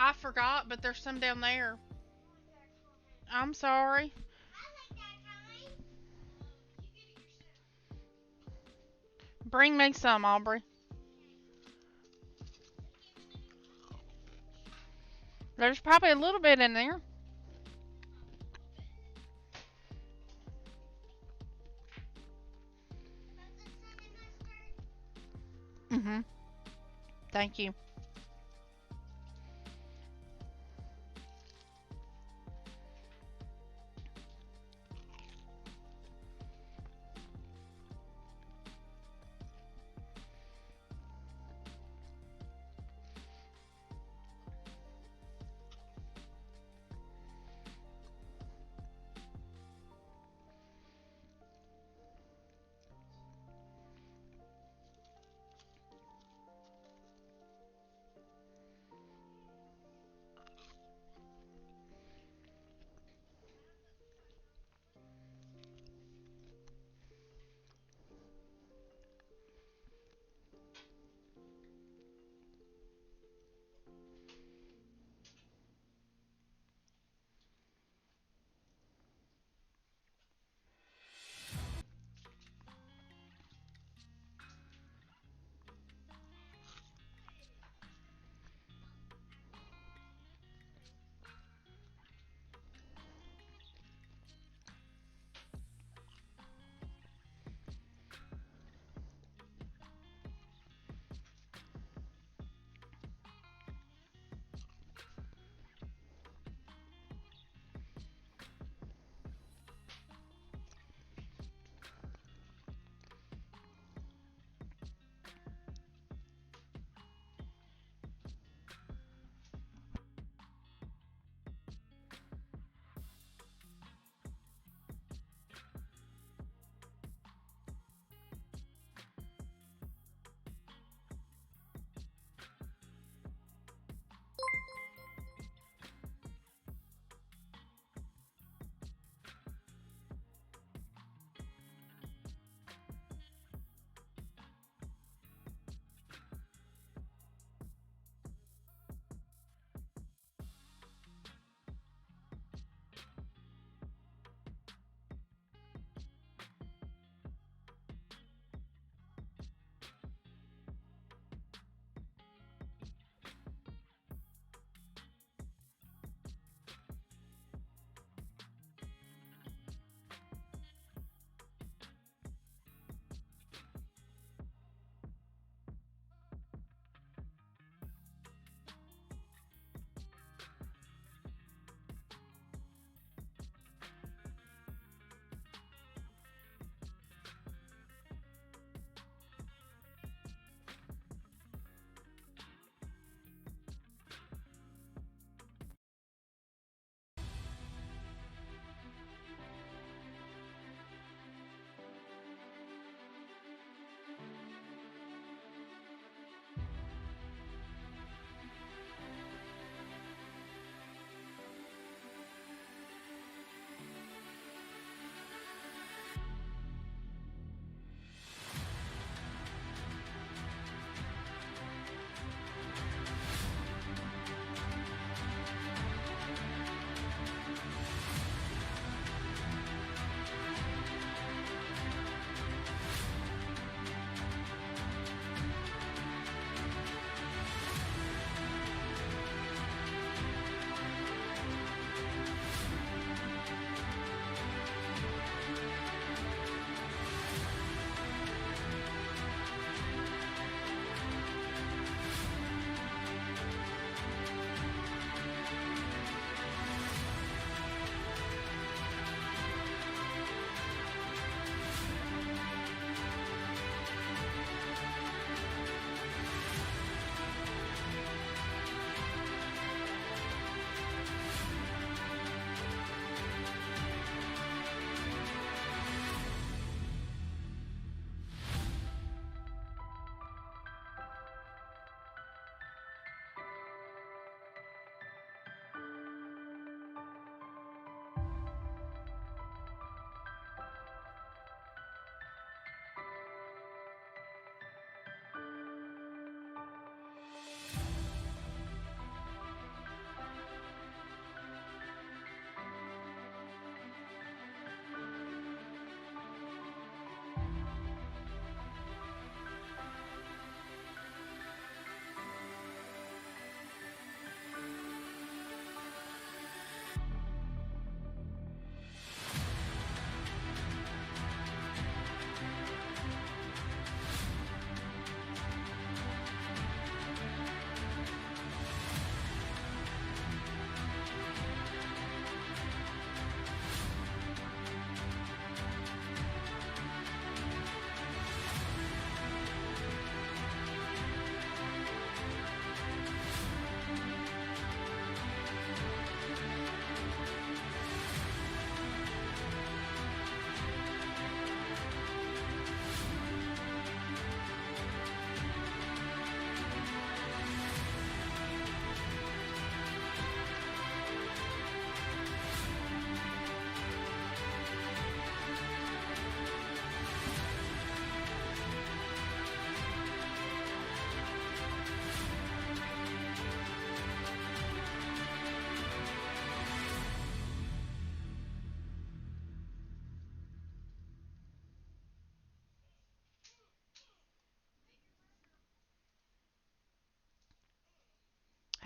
I forgot, but there's some down there. I'm sorry. Bring me some, Aubrey. There's probably a little bit in there. Mhm. Thank you.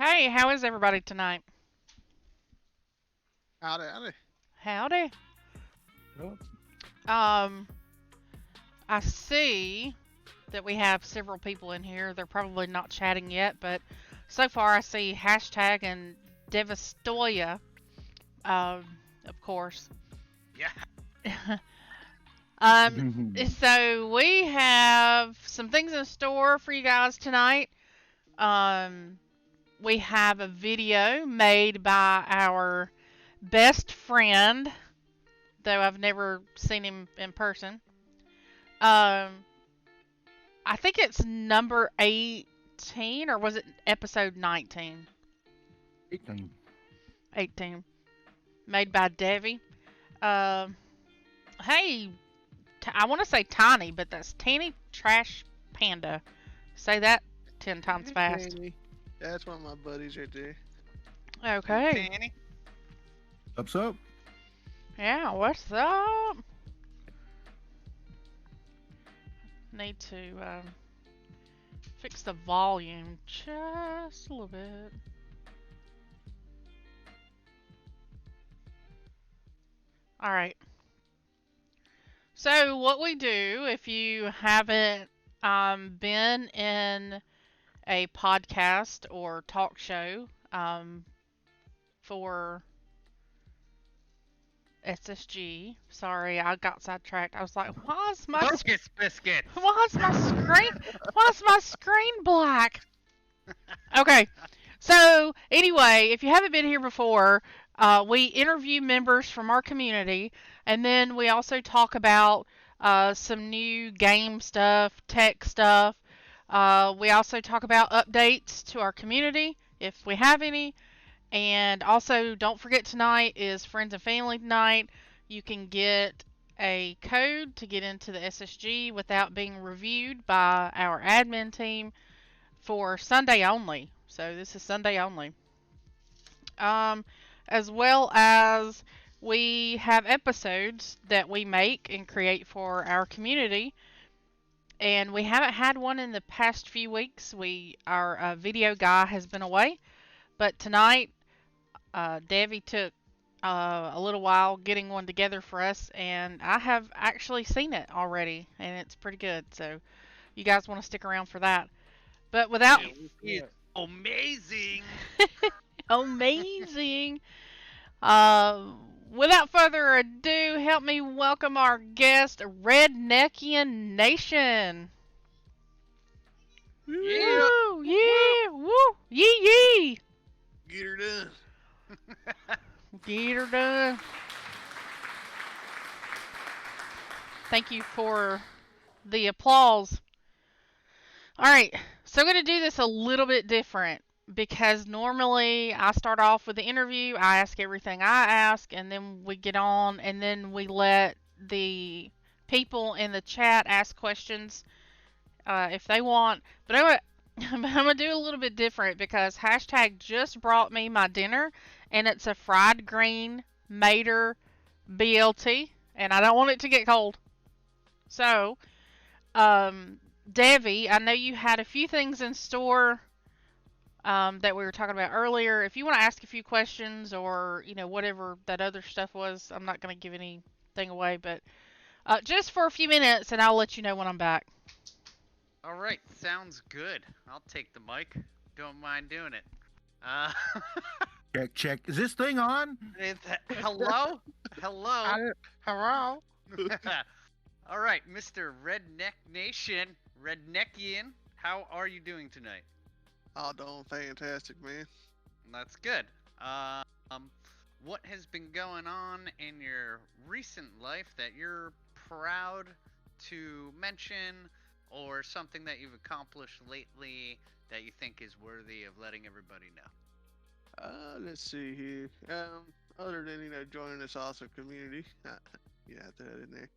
Hey, how is everybody tonight? Howdy, howdy. Howdy. Well, Um, I see that we have several people in here. They're probably not chatting yet, but so far I see hashtag and Devastoya, of course. Yeah. um, so we have some things in store for you guys tonight. Um, we have a video made by our best friend, though I've never seen him in person. Um, I think it's number 18, or was it episode 19? Ethan. 18. Made by Devi. Um, hey, I want to say Tiny, but that's Teeny Trash Panda. Say that 10 times Hey, fast. Danny. That's one of my buddies right there. Okay. Danny. Ups up. Yeah, what's up? Need to fix the volume just a little bit. Alright. So, what we do, if you haven't been in a podcast or talk show for SSG, sorry, I got sidetracked. I was like, Focus biscuits. why is my screen black? Okay, so anyway, if you haven't been here before, we interview members from our community, and then we also talk about some new game stuff, tech stuff. We also talk about updates to our community, if we have any. And also, don't forget tonight is Friends and Family night. You can get a code to get into the SSG without being reviewed by our admin team for Sunday only. So this is Sunday only. Um, as well as we have episodes that we make and create for our community. And we haven't had one in the past few weeks. Our video guy has been away, but tonight Devi took a little while getting one together for us, and I have actually seen it already, and it's pretty good. So you guys want to stick around for that. But without It's amazing. amazing, uh, without further ado, help me welcome our guest, Redneckian Nation. Yeah. Woo! Yeah! Woo! Yee yee! Get her done. Get her done. Thank you for the applause. Alright, so I'm going to do this a little bit different because normally I start off with the interview, I ask everything I ask, and then we get on, and then we let the people in the chat ask questions if they want. But I'm going to do a little bit different because hashtag just brought me my dinner, and it's a fried green Mater BLT, and I don't want it to get cold. So, um, Devi, I know you had a few things in store that we were talking about earlier. If you want to ask a few questions or whatever that other stuff was, I'm not going to give anything away, but just for a few minutes, and I'll let you know when I'm back. All right, sounds good. I'll take the mic. Don't mind doing it. Uh, Check, check. Is this thing on? hello, hello. Hello. All right, Mr. Redneck Nation, Redneckian. How are you doing tonight? Oh, doing fantastic, man. That's good. What has been going on in your recent life that you're proud to mention, or something that you've accomplished lately that you think is worthy of letting everybody know? Let's see here. Other than joining this awesome community, you have to add in there.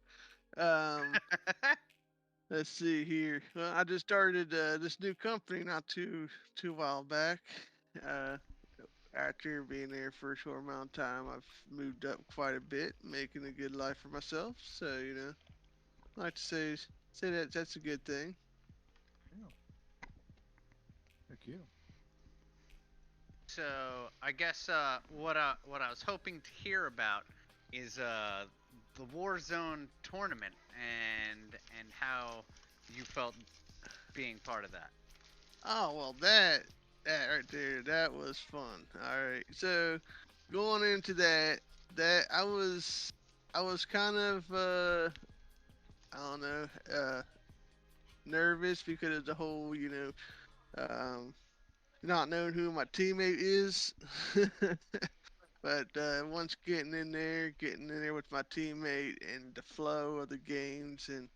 Let's see here. Well, I just started this new company not too while back. Uh, After being there for a short amount of time, I've moved up quite a bit, making a good life for myself. So I like to say that that's a good thing. Yeah. Heck yeah. So I guess what I was hoping to hear about is the Warzone tournament and how you felt being part of that. Oh well, that right there, that was fun. All right, so going into that I was kind of I don't know nervous because of the whole not knowing who my teammate is. But once getting in there with my teammate and the flow of the games and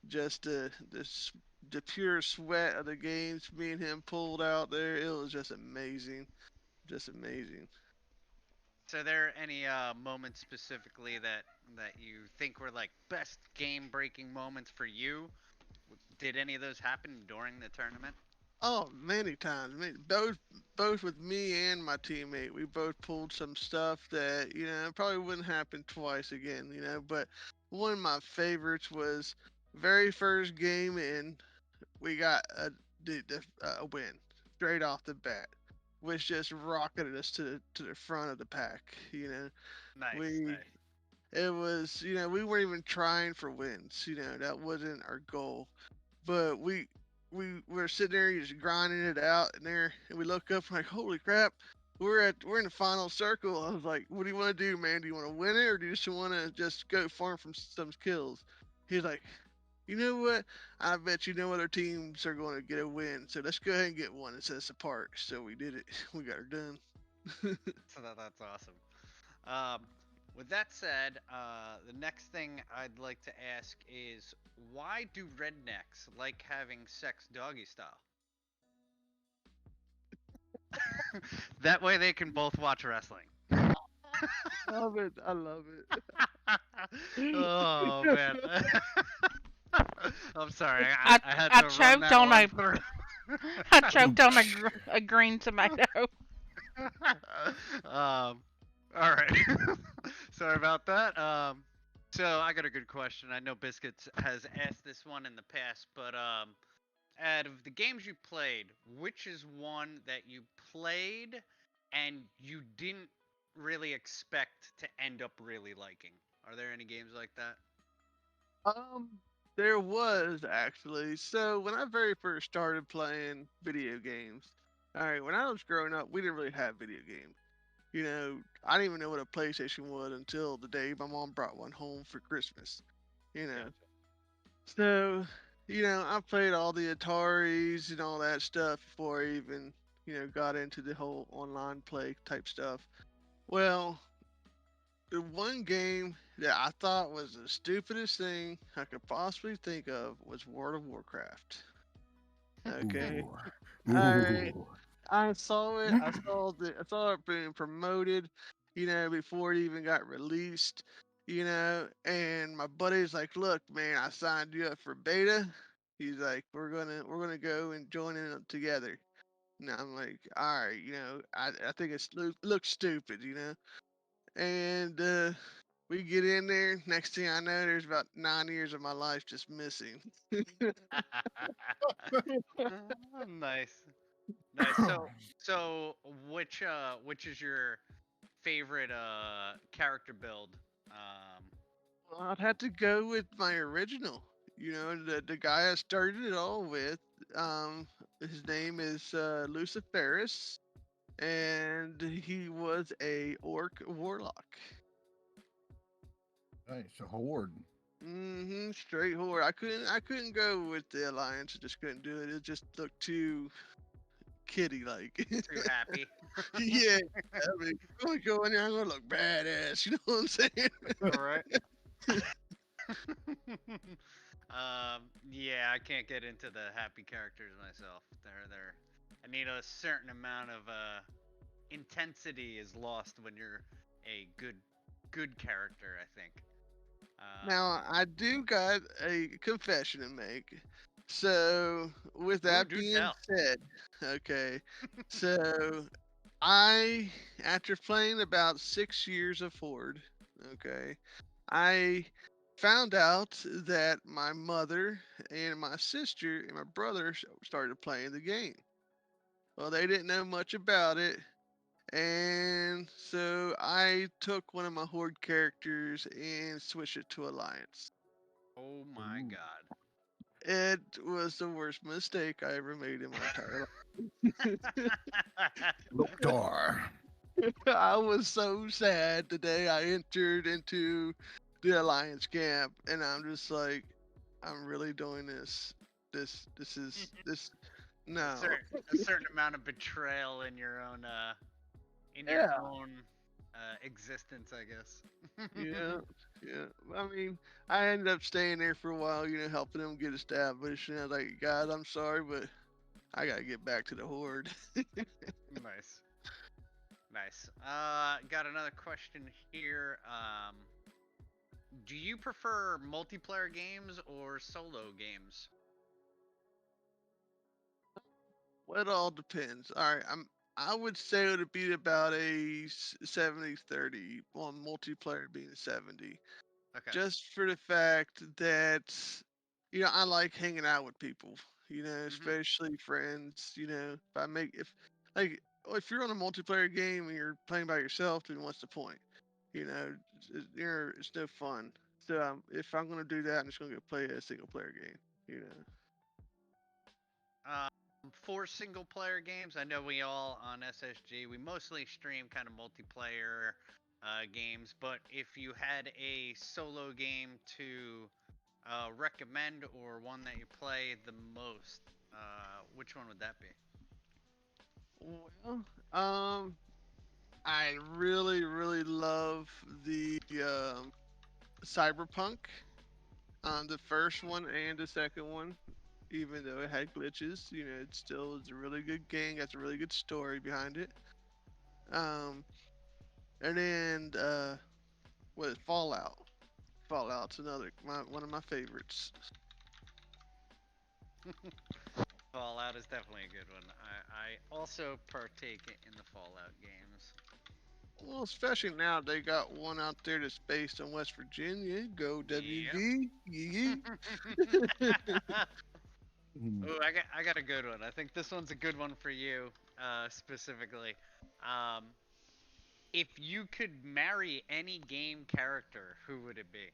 just the pure sweat of the games me and him pulled out there, it was just amazing. So are there any moments specifically that you think were like best game breaking moments for you? Did any of those happen during the tournament? Oh, many times, both with me and my teammate, we both pulled some stuff that probably wouldn't happen twice again. But one of my favorites was very first game in. We got a win straight off the bat, which just rocketed us to the front of the pack. Nice, We nice. it was we weren't even trying for wins. That wasn't our goal, but we were sitting there just grinding it out, and we look up like, holy crap. We're in the final circle. I was like, "What do you want to do, man? Do you want to win it, or do you just want to just go farm from some kills?" He's like, you know what? I bet you no other teams are going to get a win. So let's go ahead and get one and set us apart. So we did it. We got her done. So that's awesome. Um, with that said, the next thing I'd like to ask is why do rednecks like having sex doggy style? That way they can both watch wrestling. Love it. I love it. Oh man. I'm sorry. I I had I to run choked that on one a through. I choked on a green tomato. All right. Sorry about that. So I got a good question. I know Biscuits has asked this one in the past, but out of the games you played, which is one that you played and you didn't really expect to end up really liking? Are there any games like that? um, there was actually. So when I very first started playing video games, all right, when I was growing up, we didn't really have video games. I didn't even know what a PlayStation was until the day my mom brought one home for Christmas. You know, Gotcha. So, I played all the Ataris and all that stuff before I even, got into the whole online play type stuff. Well, the one game that I thought was the stupidest thing I could possibly think of was World of Warcraft. Okay. Ooh. All right. Ooh. I saw it. I saw it being promoted, before it even got released, and my buddy's like, "Look, man, I signed you up for beta." He's like, "We're gonna go and join in together." And I'm like, "All right, I think looks stupid, And we get in there. Next thing I know, there's about 9 years of my life just missing. Nice. Nice. So which is your favorite character build? Um, Well, I'd have to go with my original. The guy I started it all with. His name is Luciferus, and he was a orc warlock. Nice, a horde. Straight horde. I couldn't go with the alliance. I just couldn't do it. It just looked too kitty like. too happy. Yeah, I mean, I'm gonna go in there. I'm gonna look badass. You know what I'm saying? All right. Yeah, I can't get into the happy characters myself. They're. I need a certain amount of intensity is lost when you're a good character. I think. Now, I do got a confession to make. So, with Ooh, that do being tell. said, okay, so I, after playing about 6 years of Ford, okay, I found out that my mother and my sister and my brother started playing the game. Well, they didn't know much about it, And so I took one of my horde characters and switched it to alliance. Oh my Ooh. god. It was the worst mistake I ever made in my entire Loktar. life. I was so sad the day I entered into the alliance camp, and I'm just like, I'm really doing this. This is this. a No. certain a certain amount of betrayal in your own Yeah. existence, I guess. Yeah, yeah. I mean, I ended up staying there for a while, helping them get established. And I was like, God, I'm sorry, but I gotta get back to the horde. Nice. Nice. Got another question here. Do you prefer multiplayer games or solo games? Well, it all depends. All right, I would say it would be about a 70-30 on multiplayer being 70. Okay. Just for the fact that I like hanging out with people, Mhm. especially friends. If you're on a multiplayer game and you're playing by yourself, then what's the point? It's no fun. So if I'm gonna do that, I'm just gonna go play a single player game. you know Um, for single player games, I know we all on SSG, we mostly stream kind of multiplayer games, but if you had a solo game to recommend or one that you play the most, which one would that be? Well, I really, really love the Cyberpunk, the first one and the second one. Even though it had glitches, it still is a really good game. Got a really good story behind it. Um, and then what is Fallout? Fallout's one of my favorites. Fallout is definitely a good one. I also partake in the Fallout games. Well, especially now they got one out there that's based in West Virginia. Go Yep. WV, yee. Mm. Oh, I got a good one. I think this one's a good one for you, specifically. Um, if you could marry any game character, who would it be?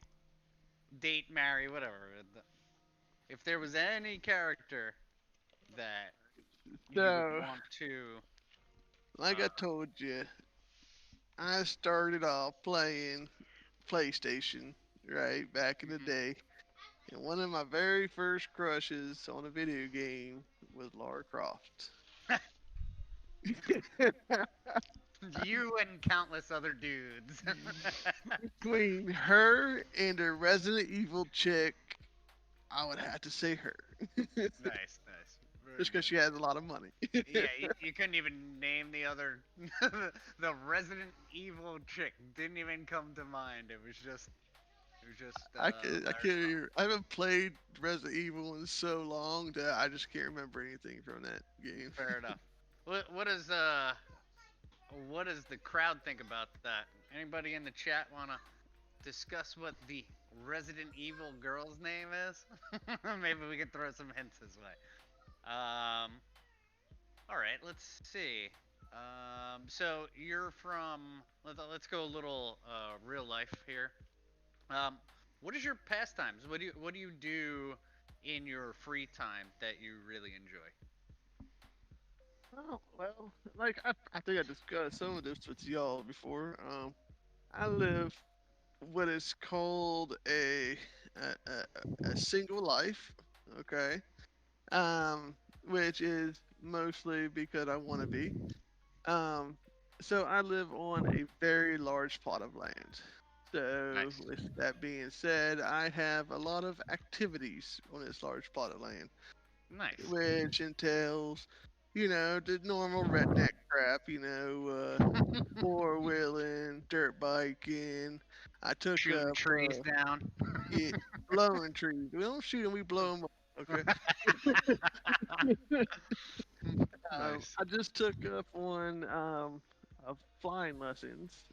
Date, marry, whatever. If there was any character that you would So, want to, like uh, I told you, I started off playing PlayStation, right, back in the mhm. day. And one of my very first crushes on a video game was Lara Croft. You and countless other dudes. Between her and a Resident Evil chick, I would have to say her. Nice, nice, very Just because good. she has a lot of money. Yeah, you couldn't even name the other, the Resident Evil chick didn't even come to mind. It was just I Lara can't Croft. I haven't played Resident Evil in so long that I just can't remember anything from that game. Fair enough. What does the crowd think about that? Anybody in the chat wanna discuss what the Resident Evil girl's name is? Maybe we can throw some hints his way. Um, all right, let's see. So you're from. Let's go a little real life here. Um, what is your pastimes? What do you do in your free time that you really enjoy? Oh, well, like I think I discussed some of this with y'all before. I live what is called a single life, okay? Which is mostly because I want to be. Um, so I live on a very large plot of land. So Nice, with that being said, I have a lot of activities on this large plot of land, nice. which entails, the normal redneck crap, four wheeling, dirt biking. I took Shooting up, trees down. yeah, blowing trees. We don't shoot them, we blow them up. Okay. Nice. I just took up one of flying lessons.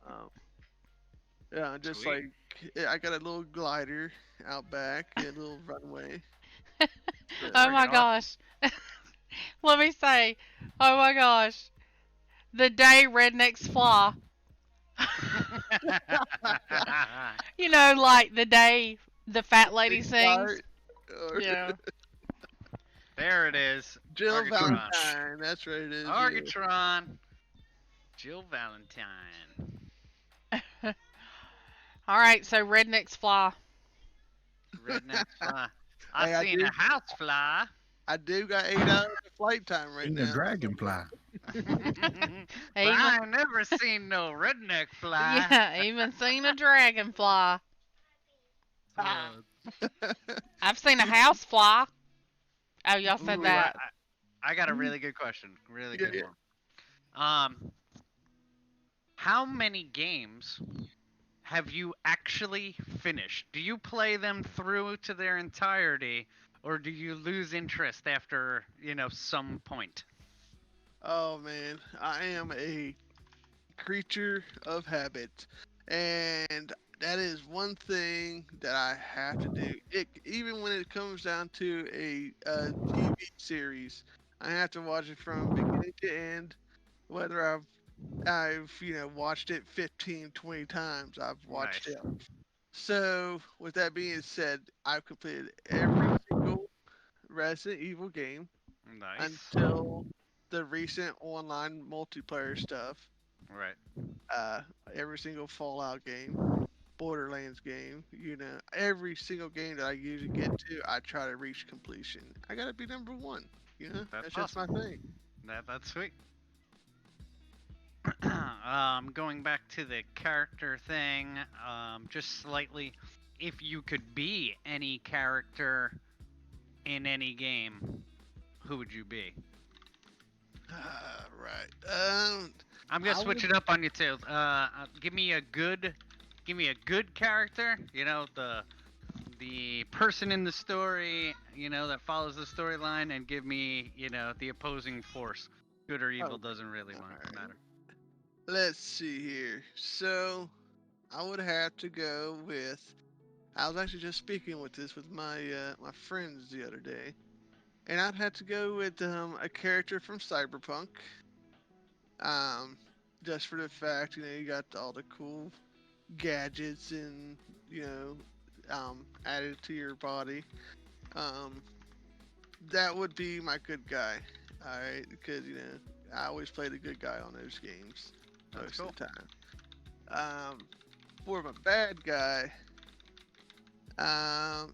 Um, yeah, just Sweet. like I got a little glider out back, a little runway. Oh So, my Freaking awesome. gosh. Let me say, oh my gosh. The day rednecks fly. You know, like the day the fat lady Big sings. fart, or Yeah. There it is. Jill Argatron. Valentine. That's right. It is. Yeah. Argatron. Jill Valentine. All right, so rednecks fly. Redneck fly. I Hey, I seen do- a house fly. I do got 8 hours of flight time right Seen a now. dragonfly. But Even I ain't never seen no redneck fly. yeah, even seen a dragonfly. Uh, I've seen a house fly. Oh, y'all said Ooh, that. I got a really good question. Really Yeah, good yeah. one. How many games have you actually finished? Do you play them through to their entirety, or do you lose interest after, some point? Oh man, I am a creature of habit, and that is one thing that I have to do. Even when it comes down to a TV series, I have to watch it from beginning to end. Whether I've watched it 15, 20 times, I've watched Nice. it. So with that being said, I've completed every single Resident Evil game Nice. until the recent online multiplayer stuff. Right. Uh, every single Fallout game, Borderlands game, every single game that I usually get to, I try to reach completion. I gotta be number one. That's That's just my awesome. thing. That's sweet. Going back to the character thing, just slightly, if you could be any character in any game, who would you be? Right. I'm gonna I switch would- it up on you too. Give me a good character. The person in the story, that follows the storyline, and give me, the opposing force. Good or evil doesn't really Alright. matter. Let's see here. So, I would have to go with. I was actually just speaking with this with my friends the other day, and I'd have to go with a character from Cyberpunk. Um, just for the fact you got all the cool gadgets and added to your body. Um, that would be my good guy. All right, because I always play the good guy on those games That's most cool. of the time. For my bad guy,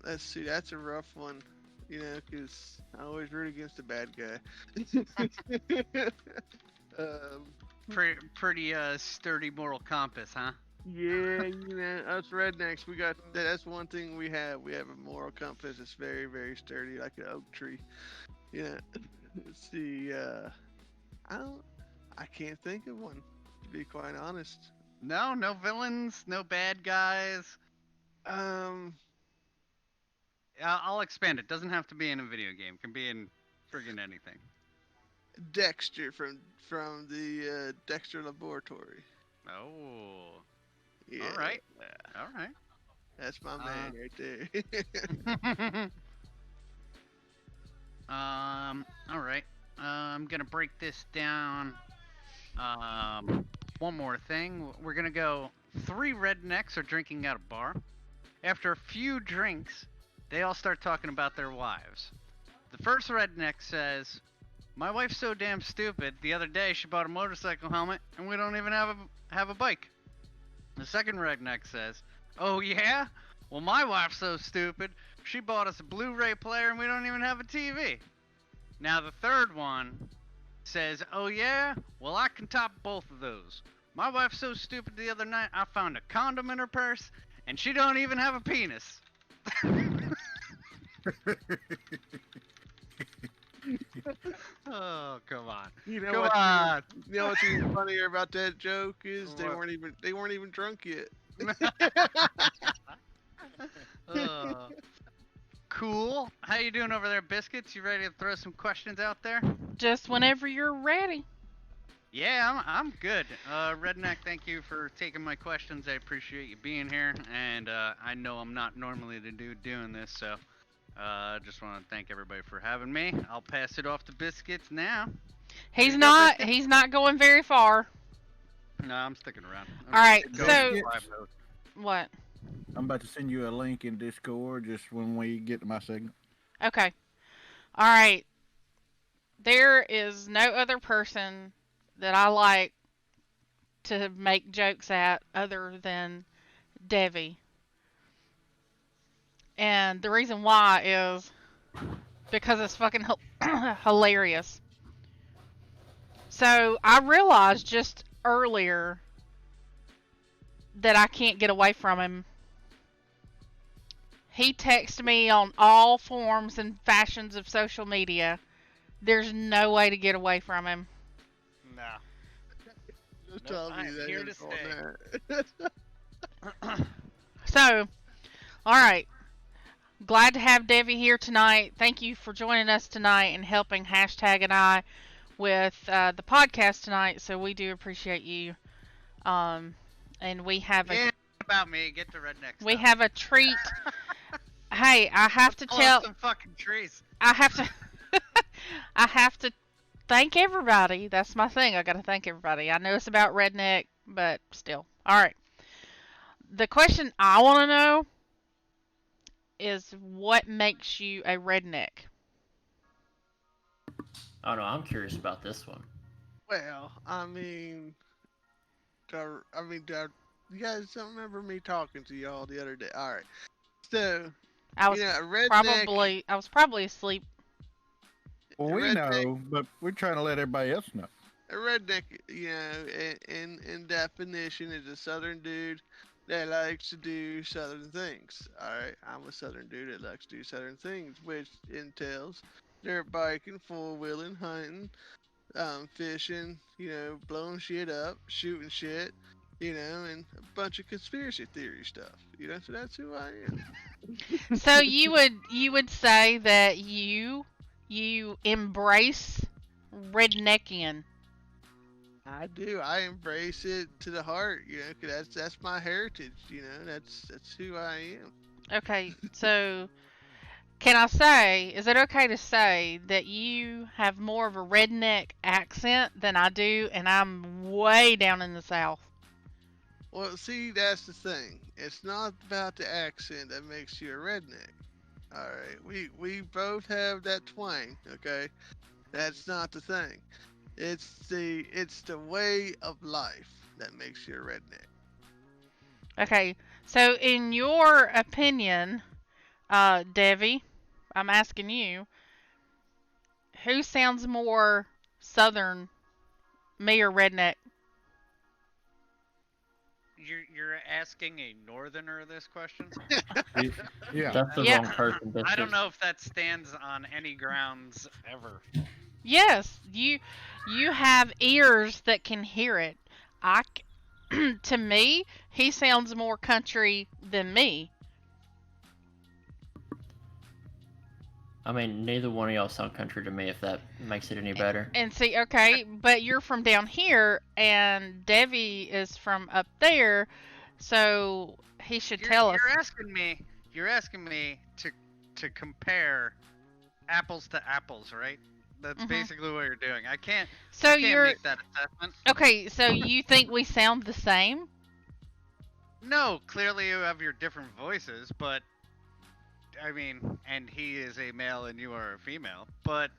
let's see, that's a rough one. Because I always root against the bad guy. um, Pretty sturdy moral compass, huh? Yeah, us rednecks, we got that's one thing we have. We have a moral compass that's very, very sturdy, like an oak tree. Let's see, I can't think of one, to be quite honest. No villains, no bad guys. Um, I'll expand it. Doesn't have to be in a video game. Can be in friggin' anything. Dexter from the Dexter Laboratory. Oh. Yeah, All right. All right. that's my man right there. All right. I'm gonna break this down. One more thing. We're gonna go. 3 rednecks are drinking at a bar. After a few drinks, they all start talking about their wives. The first redneck says, "My wife's so damn stupid. The other day she bought a motorcycle helmet, and we don't even have a bike." The second redneck says, "Oh yeah? Well, my wife's so stupid. She bought us a Blu-ray player, and we don't even have a TV." Now the third one says, "Oh yeah? Well, I can top both of those. My wife's so stupid the other night I found a condom in her purse and she don't even have a penis." Oh, come on. Come on. You know what's even funnier about that joke is they What? weren't even drunk yet. Cool. How you doing over there, Biscuits? You ready to throw some questions out there? Just whenever you're ready. Yeah, I'm good. Redneck, thank you for taking my questions. I appreciate you being here, and I know I'm not normally the dude doing this, so Just want to thank everybody for having me. I'll pass it off to Biscuits now. He's you go, not. Biscuit. He's not going very far. No, I'm sticking around. I'm All right. going So Biscuits. live mode. what? I'm about to send you a link in Discord just when we get to my segment. Okay. All right. There is no other person that I like to make jokes at other than Devi. And the reason why is because it's fucking hilarious. So I realized just earlier that I can't get away from him. He texts me on all forms and fashions of social media. There's no way to get away from him. No. Just Nope, tell I me am that here you're to going there. So, all right. Glad to have Devi here tonight. Thank you for joining us tonight and helping Hashtag and I with the podcast tonight. So we do appreciate you. And we have Yeah, about me. Get to Redneck we stuff. have a treat. Hey, I have to Pull up tell. some fucking trees. I have to. I have to thank everybody. That's my thing. I got to thank everybody. I know it's about Redneck, but still. All right. The question I want to know is what makes you a redneck? Oh no, I'm curious about this one. Well, I mean, you guys don't remember me talking to y'all the other day. All right. So, I was a redneck. I was probably asleep. Well, A we redneck, know, but we're trying to let everybody else know. a redneck, in definition, is a southern dude that likes to do southern things. All right, I'm a southern dude that likes to do southern things, which entails dirt biking, four wheeling, hunting, fishing, blowing shit up, shooting shit, and a bunch of conspiracy theory stuff. So that's who I am. So you would say that you embrace redneckian. I do. I embrace it to the heart. 'Cause that's my heritage. That's who I am. Okay, so can I say, is it okay to say that you have more of a redneck accent than I do, and I'm way down in the south? Well, see, that's the thing. It's not about the accent that makes you a redneck. All right, we both have that twang. Okay, that's not the thing. It's the way of life that makes you a redneck. Okay, so in your opinion, Devi, I'm asking you, who sounds more southern, me or redneck? You're asking a northerner this question? Yeah. That's the Yeah. wrong person. I Biscuits. don't know if that stands on any grounds ever. Yes, you have ears that can hear it. To me, he sounds more country than me. I mean, neither one of y'all sound country to me. If that makes it any better. And see, okay, but you're from down here, and Devi is from up there, so he should tell us. You're asking me to compare apples to apples, right? That's Mhm. basically what you're doing. I can't So can't make that assessment. okay. So you think we sound the same? No, clearly you have your different voices, but I mean, and he is a male and you are a female, but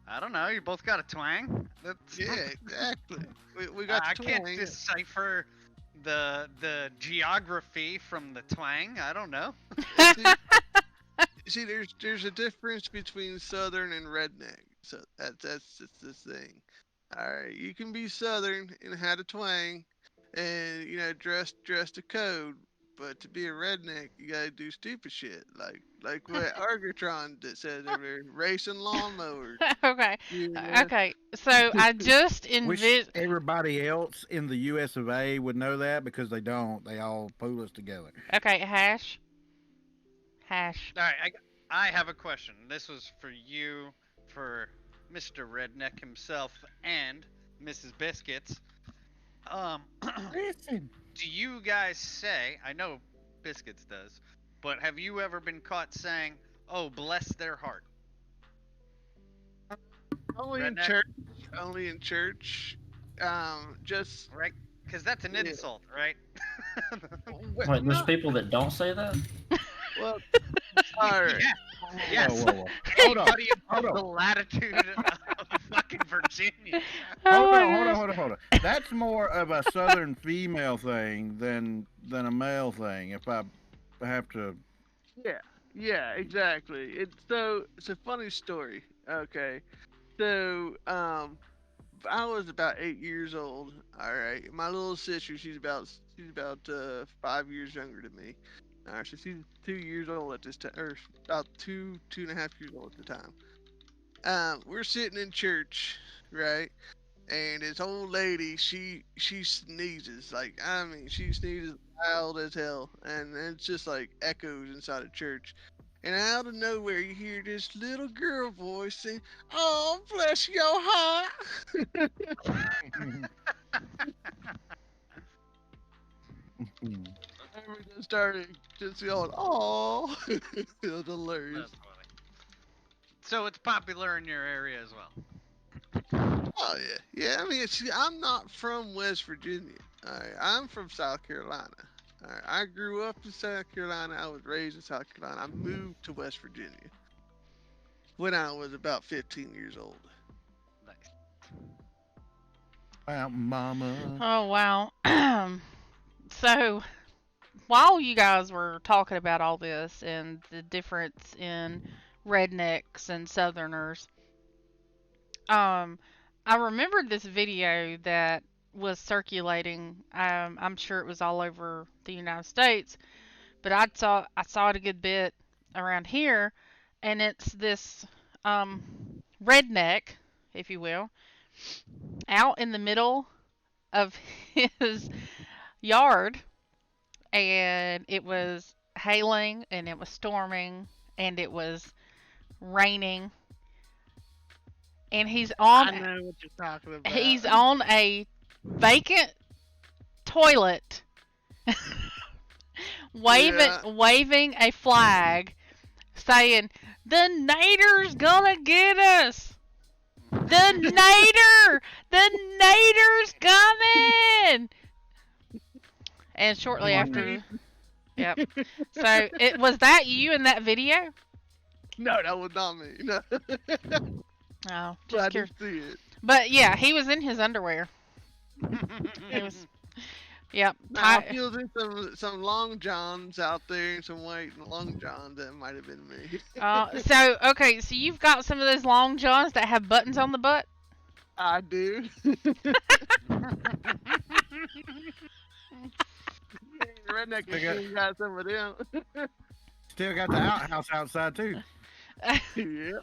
I don't know. You both got a twang. That's Yeah, exactly. We got I the can't twang. decipher the geography from the twang. I don't know. See, there's a difference between southern and redneck. So that's just the thing. All right, you can be southern and have a twang, and dress the code. But to be a redneck, you gotta do stupid shit, like what Argatron said over there, racing lawnmowers. Okay. Yeah. Okay. So I just Wish everybody else in the US of A would know that because they don't. They all pull us together. Okay, hash. All right, I have a question. This was for you, for Mr. Redneck himself, and Mrs. Biscuits. Um, Listen. do you guys say? I know Biscuits does, but have you ever been caught saying, Oh, bless their heart. Only in Redneck, church. Only in church. Just right? Because that's an yeah. insult, right? Wait, there's No. people that don't say that? Well, all right. Yeah. Yes. Whoa, whoa, whoa. Hold on. Buddy Hold above the on. latitude of fucking Virginia. Oh Hold my on, hold on, gosh. hold on, hold on. That's more of a southern female thing than a male thing. If I have to, Yeah. Yeah. Exactly. It's a funny story. Okay. So I was about 8 years old. All right. My little sister, she's about 5 years younger than me. All right. So she's 2 years old at this time, or about 2.5 years old at the time. We're sitting in church, right? And this old lady, she sneezes like, I mean, she sneezes loud as hell, and it's just like echoes inside the church. And out of nowhere, you hear this little girl voice saying, "Oh, bless your heart." Everyone started just yelling, "Oh!" It was hilarious. That's funny. So it's popular in your area as well. Oh yeah, yeah. I mean, see, I'm not from West Virginia. All right, I'm from South Carolina. All right, I grew up in South Carolina. I was raised in South Carolina. I moved to West Virginia when I was about 15 years old. Nice. mama. Oh wow. So while you guys were talking about all this and the difference in rednecks and southerners, um, I remembered this video that was circulating. I'm sure it was all over the United States, but I saw it a good bit around here, and it's this redneck, if you will, out in the middle of his yard, and it was hailing, and it was storming, and it was raining, and I know what you're talking about. he's on a vacant toilet Yeah, waving a flag saying, "The Nader's gonna get us! The Nader! The Nader's coming!" And shortly I after, mean, yep. So it was that you in that video? no, that was not me. No, Oh, but I just did curious. see it. But yeah, he was in his underwear. He was, yep. Now, if you was in some long johns out there, some white long johns, that might have been me. So okay, so you've got some of those long johns that have buttons on the butt. I do. Redneck They got- and got some of them. Still got the outhouse outside too. Yeah.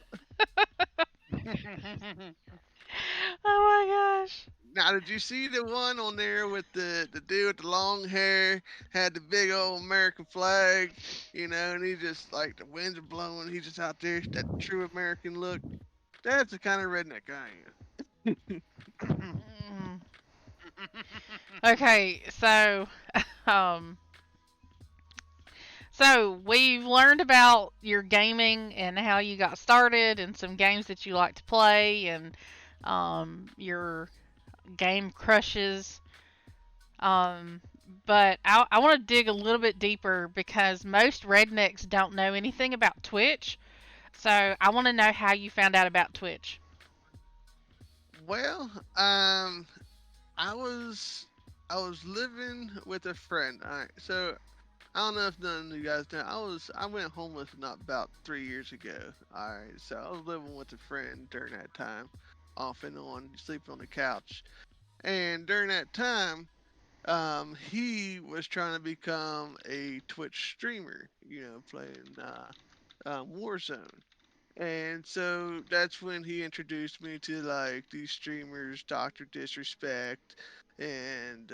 Oh my gosh. Now, did you see the one on there with the dude with the long hair, had the big old American flag, and he just like the winds are blowing, he's just out there, that true American look. That's the kind of redneck I am. Mm. Okay, so um so we've learned about your gaming and how you got started and some games that you like to play and your game crushes. Um but I want to dig a little bit deeper because most rednecks don't know anything about Twitch. So I want to know how you found out about Twitch. Well, I was living with a friend. All right, so I don't know if none of you guys know. I went homeless not about 3 years ago. All right, so I was living with a friend during that time, off and on, sleeping on the couch. And during that time, he was trying to become a Twitch streamer. Playing Warzone. And so that's when he introduced me to like these streamers, Doctor Disrespect, and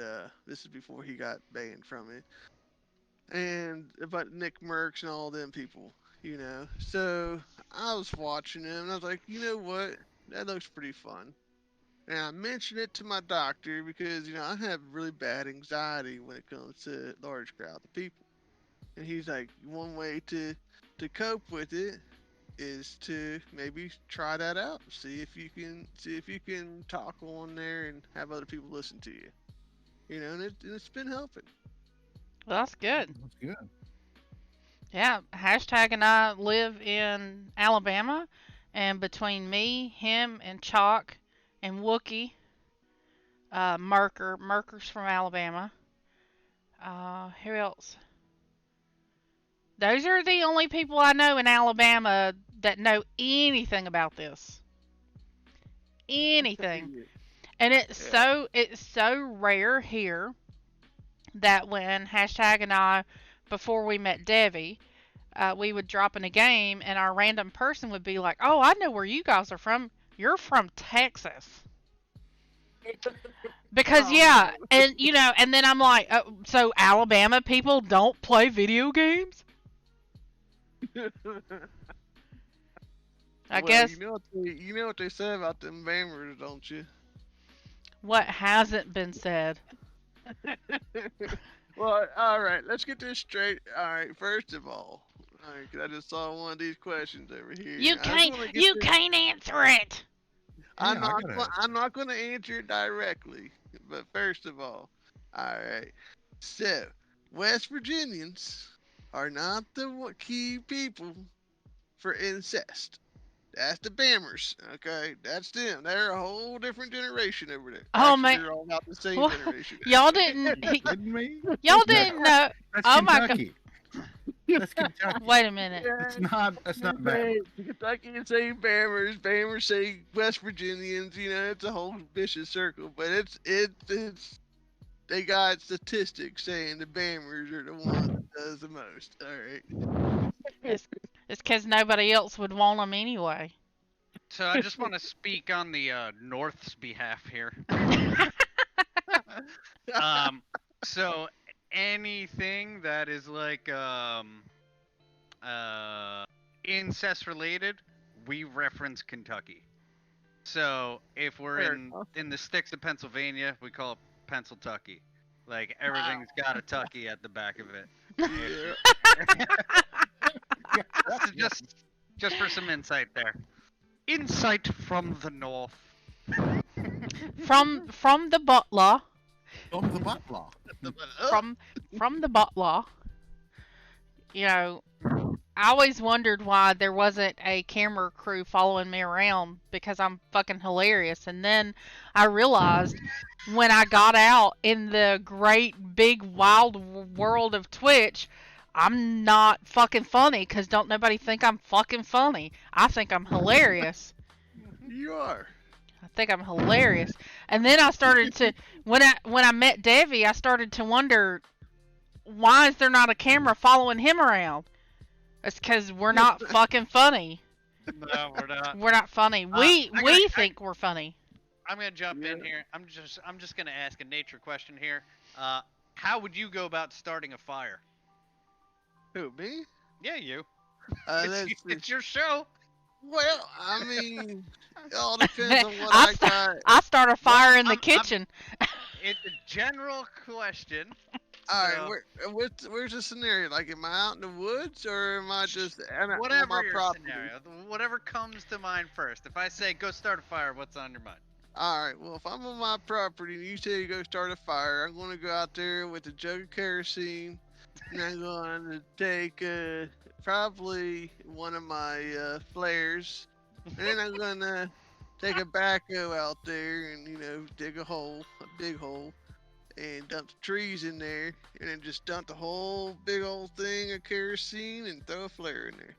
this is before he got banned from it, and about Nick Merckx and all them people. So I was watching them, and I was like, you know what? That looks pretty fun. And I mentioned it to my doctor because I have really bad anxiety when it comes to large crowds of people. And he's like, one way to to cope with it is to maybe try that out. See if you can talk on there and have other people listen to you. And it's been helping. Well, that's good. That's good. Yeah, hashtag and I live in Alabama, and between me, him, and Chalk, and Wookie, Merker's from Alabama. Who else? Those are the only people I know in Alabama that know anything about this. Anything. And Yeah. it's so rare here that when hashtag and I, before we met Debbie, we would drop in a game and our random person would be like, "Oh, I know where you guys are from. You're from Texas." Because Oh, yeah, no. and and then I'm like, so Alabama people don't play video games? I Well, guess you know what they say about them Bammers, don't you? what hasn't been said. Well, all right. Let's get this straight. All right. First of all, 'cause I just saw one of these questions over here. You I just can't want to get you this. can't answer it. I'm Yeah, I not. gotta. I'm not going to answer it directly. But first of all right. So, West Virginians are not the key people for incest. That's the Bammers, okay? That's them. They're a whole different generation over there. Oh Actually, man, they're all about the same what? generation. Y'all didn't You kidding me? y'all No, didn't know. that's Oh my god. Kentucky. That's Kentucky. Wait a minute. It's not. That's not bad. Kentucky say Bammers, Bammers say West Virginians. It's a whole vicious circle. But it's they got statistics saying the Bammers are the one that does the most. All right. It's it's 'cause nobody else would want them anyway. So I just want to speak on the North's behalf here. Um, so anything that is like incest related, we reference Kentucky. So if we're Fair in enough. in the sticks of Pennsylvania, we call it Pennsyltucky. Like everything's got a tucky at the back of it. Yeah. So just for some insight there. Insight from the north. From the butler, From the butler. from the butler. I always wondered why there wasn't a camera crew following me around because I'm fucking hilarious. And then I realized when I got out in the great big wild world of Twitch, I'm not fucking funny because don't nobody think I'm fucking funny. I think I'm hilarious. You are. I think I'm hilarious. And then I started to when I met Devi, I started to wonder why is there not a camera following him around? It's because we're not fucking funny. No, we're not. We're not funny. We think we're funny. I'm gonna jump in here. I'm just gonna ask a nature question here. How would you go about starting a fire? Who, me? Yeah, you. Let's It's your show. Well, I mean, it all depends on what I got. I start a fire in the I'm- kitchen. It's a general question. All right, So, where's the scenario? Like, am I out in the woods or am I just on whatever my your property? scenario, whatever comes to mind first. If I say go start a fire, what's on your mind? All right, well, if I'm on my property and you say you go start a fire, I'm going to go out there with a jug of kerosene and I'm going to take probably one of my flares and then I'm going to take a backhoe out there and, dig a big hole and dump the trees in there and then just dump the whole big old thing of kerosene and throw a flare in there.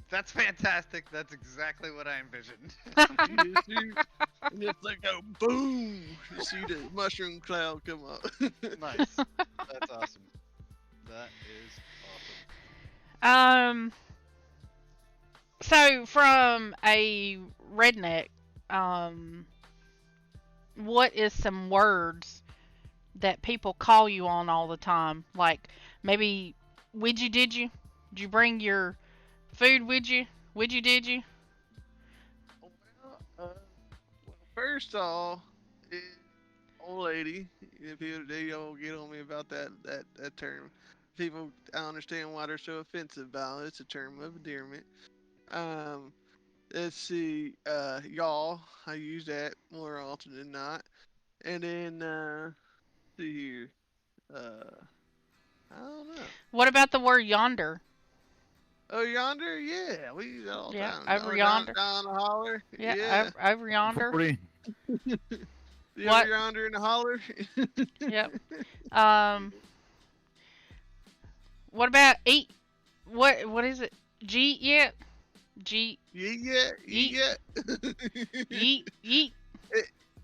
That's fantastic. That's exactly what I envisioned. You see? And it's like a boom. You see the mushroom cloud come up. Nice. That's awesome. That is So from a redneck, what is some words that people call you on all the time? Like maybe, did you? Did you bring your food with you? Did you? First off, old lady, if they all get on me about that term. people, I don't understand why they're so offensive about it. It's a term of endearment. Um, let's see, y'all. I use that more often than not. And then, see here, I don't know. What about the word yonder? Oh, yonder, yeah, we use that all the Yeah, time. over Oh, yonder. down the holler, Yeah, yeah. over yonder. 40. The What? over yonder in the holler. Yep. Um, what about eat? What is it? G yet? G Yeah, yeet yeah. yeet yeet.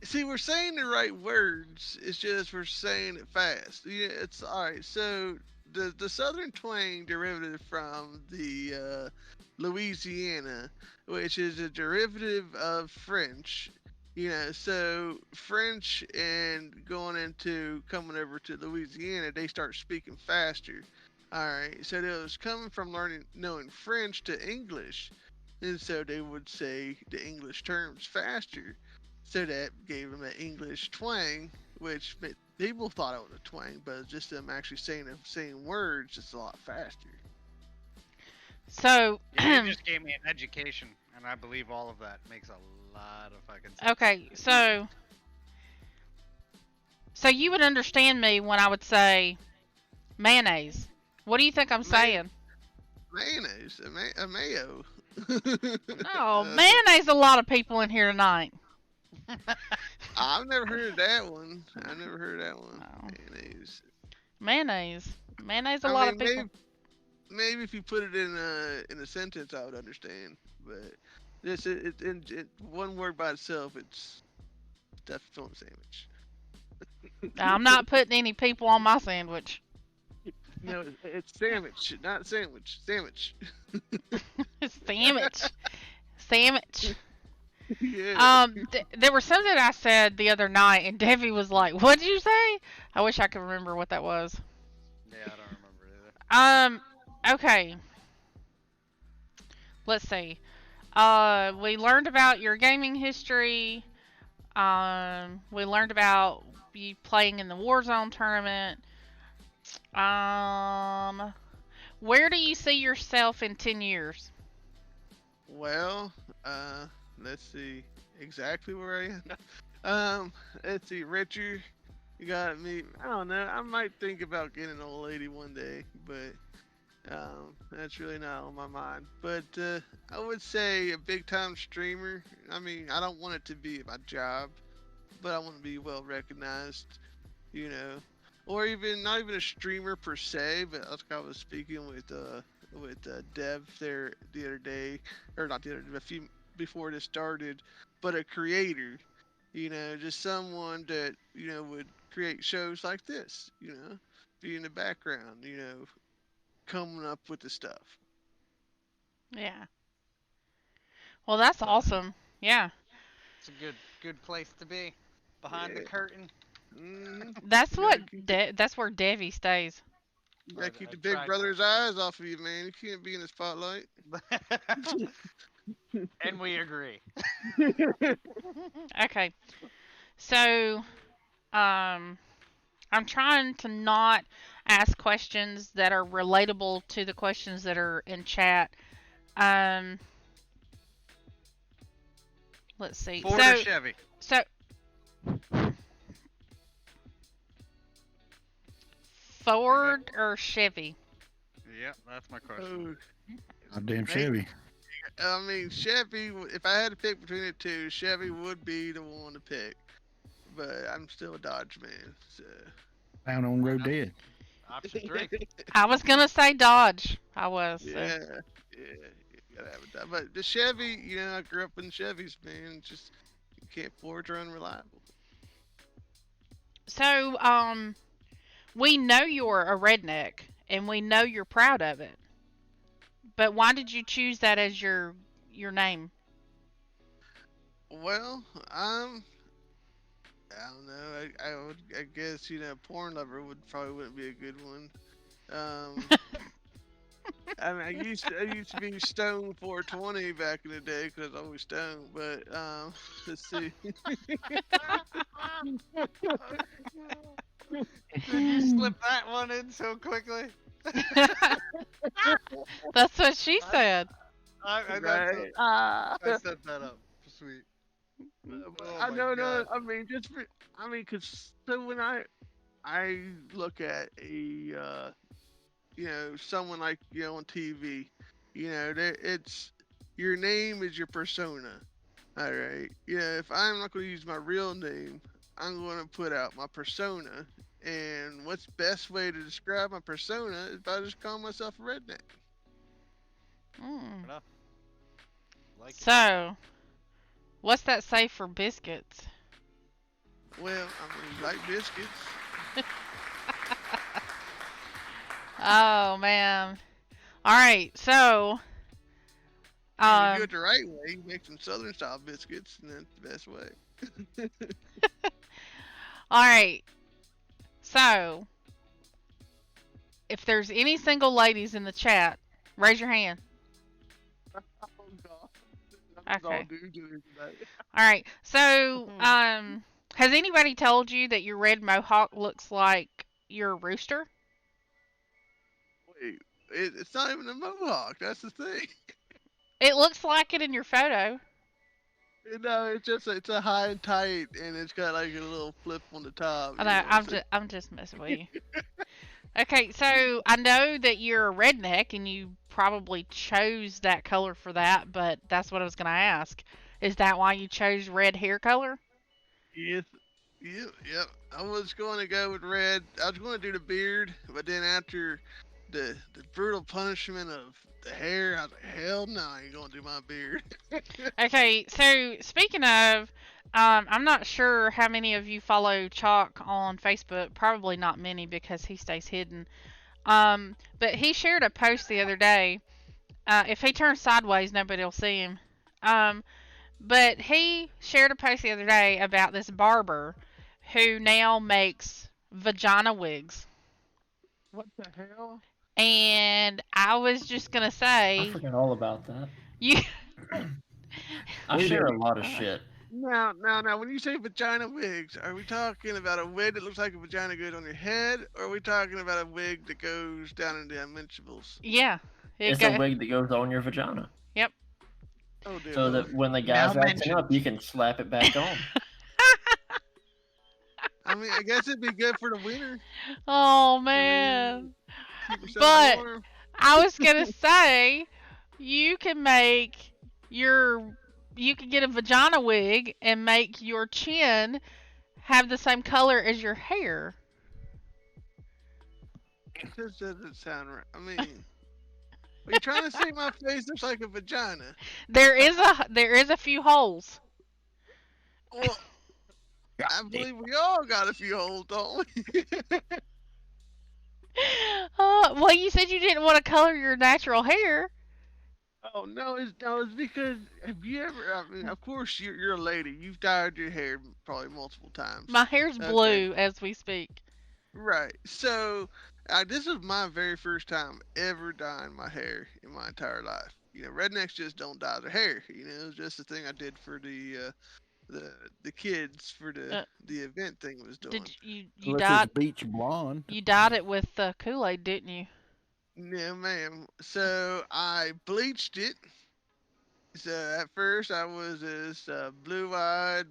See, we're saying the right words. It's just we're saying it fast. Yeah, it's all right. So the Southern twang derivative from the Louisiana, which is a derivative of French. So French and going into coming over to Louisiana, they start speaking faster. All right, so it was coming from knowing French to English, and so they would say the English terms faster. So that gave them an English twang, which people thought it was a twang, but it's just them actually saying the same words just a lot faster. So Yeah, you just gave me an education, and I believe all of that makes a lot of fucking sense. okay, so you would understand me when I would say mayonnaise. What do you think I'm saying? Mayonnaise, a mayo. No, mayonnaise. A lot of people in here tonight. I've never heard of that one. I've never heard of that one. No. Mayonnaise. Mayonnaise. A I lot mean, of people. maybe if you put it in a sentence, I would understand. But this one word by itself, it's definitely sandwich. I'm not putting any people on my sandwich. No, it's sandwich, not sandwich. Sandwich. Sandwich. Yeah. There was something I said the other night, and Debbie was like, "What did you say?" I wish I could remember what that was. Yeah, I don't remember either. Okay. Let's see. We learned about your gaming history. We learned about you playing in the Warzone tournament. Where do you see yourself in 10 years? Well, let's see exactly where I am. Let's see, Richard. You got me. I don't know. I might think about getting an old lady one day, but that's really not on my mind. But I would say a big time streamer. I mean, I don't want it to be my job, but I want to be well recognized, you know. Or even not even a streamer per se, but like I was speaking with Dev there the other day, or not the other day, a few before this started, but a creator, just someone that would create shows like this, be in the background, coming up with the stuff. Yeah. Well, that's awesome. Yeah. It's a good place to be, behind the Yeah. curtain. That's You what. gotta keep, That's where Debbie stays. you gotta keep I the big tried brother's eyes off of you, man. You can't be in the spotlight. And we agree. Okay. So, I'm trying to not ask questions that are relatable to the questions that are in chat. Um, let's see. Ford or Chevy? So Ford or Chevy? Yep, that's my question. Oh, Goddamn Chevy. I mean, Chevy. If I had to pick between the two, Chevy would be the one to pick. But I'm still a Dodge man. So. Found on road dead. Option 3. I was gonna say Dodge. I was. So. Yeah, you gotta have a Dodge. But the Chevy, I grew up in Chevys, man. Just you can't afford to unreliable. So, we know you're a redneck, and we know you're proud of it. But why did you choose that as your name? Well, I don't know. I guess porn lover wouldn't be a good one. I mean, I used to be stoned 420 back in the day because I was stoned. But let's see. Did you slip that one in so quickly? That's what she said. Right. I set that up. Sweet. But Oh I my don't know. god. I mean, cause so when I look at someone like on TV, it's your name is your persona. All right. Yeah. If I'm not going to use my real name, I'm going to put out my persona. And what's best way to describe my persona is by just calling myself a redneck. Mm. Enough. Like it. So, what's that say for biscuits? Well, I mean, you like biscuits. Oh man. All right. So, And you do um, it the right way, you make some southern style biscuits, and that's the best way. all right. So, if there's any single ladies in the chat, raise your hand. Oh, God. That's all Okay. dudes in here today. All right. So, has anybody told you that your red mohawk looks like your rooster? Wait, it's not even a mohawk. That's the thing. It looks like it in your photo. No, it's a high and tight, and it's got like a little flip on the top. I You know. know what I'm saying? I'm just messing with you. Okay. So I know that you're a redneck, and you probably chose that color for that. But that's what I was gonna ask. Is that why you chose red hair color? Yes. Yep. I was going to go with red. I was going to do the beard, but then after the brutal punishment of the hair, I was like, hell no, I ain't going to do my beard. Okay, so speaking of, I'm not sure how many of you follow Chalk on Facebook. Probably not many because he stays hidden. But he shared a post the other day. If he turns sideways, nobody will see him. Um, but he shared a post the other day about this barber who now makes vagina wigs. What the hell? And I was just gonna I say, forgot all about that. you. I We share a didn't. lot of shit. Now, when you say vagina wigs, are we talking about a wig that looks like a vagina goes on your head, or are we talking about a wig that goes down into the unmentionables? Yeah, it It's a go. wig that goes on your vagina. Yep. Oh, dear So Lord. that when the Now guy's acting up, mentioned. you can slap it back on. I mean, I guess it'd be good for the winter. Oh I man. mean, keep yourself But warm. I was gonna say you can make your you can get a vagina wig and make your chin have the same color as your hair. This doesn't sound right. I mean, are you trying to say my face looks like a vagina? There is a few holes. Well, I believe we all got a few holes, don't we? Well, you said you didn't want to color your natural hair. Oh no, it's because have you ever? I mean, of course you're a lady. You've dyed your hair probably multiple times. My hair's Okay, blue as we speak. right. So this is my very first time ever dyeing my hair in my entire life. Rednecks just don't dye their hair. It's just a thing I did for the kids for the Uh, the event thing I was doing. did you Which is dyed beach blonde. you dyed it with Kool-Aid, didn't you? Yeah, ma'am. So I bleached it. So at first I was this blue-eyed,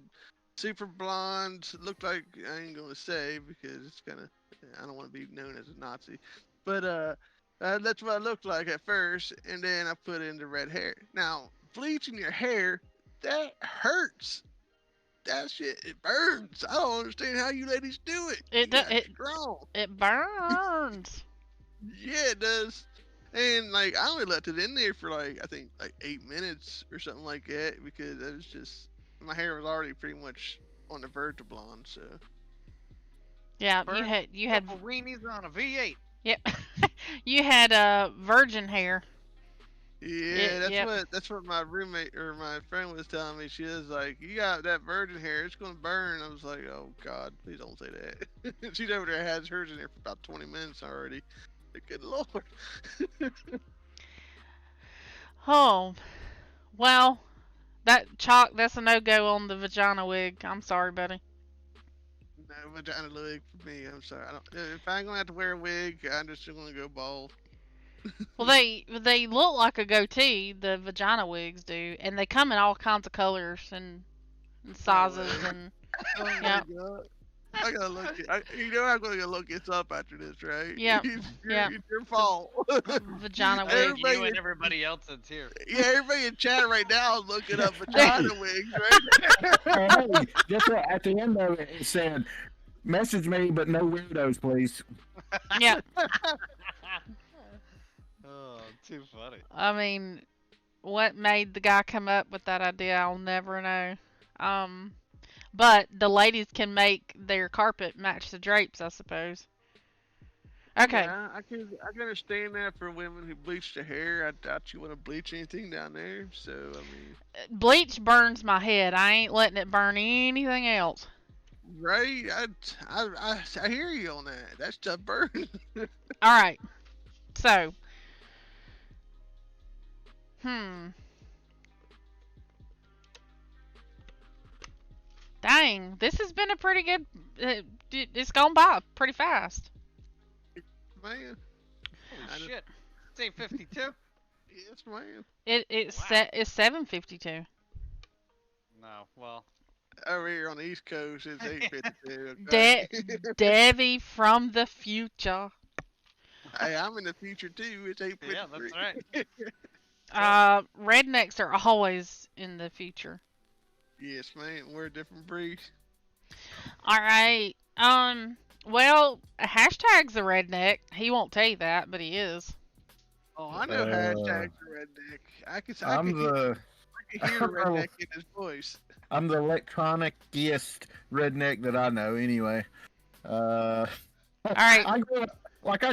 super blonde. Looked like I ain't gonna say because it's kind of I don't want to be known as a Nazi, but that's what I looked like at first, and then I put in the red hair. Now bleaching your hair that hurts. That shit it burns. I don't understand how you ladies do it. It You do, got strong. it burns. Yeah, it does. And like I only left it in there for like I think like 8 minutes or something like that because it was just my hair was already pretty much on the verge of blonde. So Yeah, Burn you had couple weenies on a V8. yep. You had virgin hair. yeah, Yep. that's what my roommate or my friend was telling me. She was like, "You got that virgin hair, it's gonna burn." I was like, "Oh God, please don't say that." She's over there has hers in there for about 20 minutes already. Good Lord. Oh, well, that's a no-go on the vagina wig. I'm sorry, buddy. No vagina wig for me. I'm sorry. I don't. If I ain't gonna have to wear a wig, I'm just gonna go bald. Well, they look like a goatee. The vagina wigs do, and they come in all kinds of colors and No sizes way. and Oh my yep, god. I gotta look it. You know I'm gonna go look this up after this, right? yep, yep. It's your fault. Vagina I think wig. Everybody, you and everybody else that's here. yeah, everybody in chat right now is looking up They- vagina wigs, right? Hey, guess what? At the end of it, it said, "Message me, but no weirdos, please." Yep. Oh, too funny. I mean, what made the guy come up with that idea, I'll never know. Um, but the ladies can make their carpet match the drapes, I suppose. Okay. Yeah, I can understand that for women who bleach their hair. I doubt you want to bleach anything down there. So I mean, Bleach burns my head. I ain't letting it burn anything else. right? I hear you on that. That stuff burns. All right. So, hmm. Dang, this has been a pretty good. It's gone by pretty fast. Man, Holy I just- shit. It's 8:52. yes, man. It's 7:52. No, well, Over here on the East Coast, it's 8:52. De- Okay? Debbie from the future. Hey, I'm in the future too. It's 8:53. yeah, that's right. Rednecks are always in the future. Yes, man. We're a different breed. All right. Well, hashtag's a redneck. He won't tell you that, but he is. Oh, I know hashtags for redneck. I can I'm hear the redneck in his voice. I'm the electronicest redneck that I know. Anyway, All right. I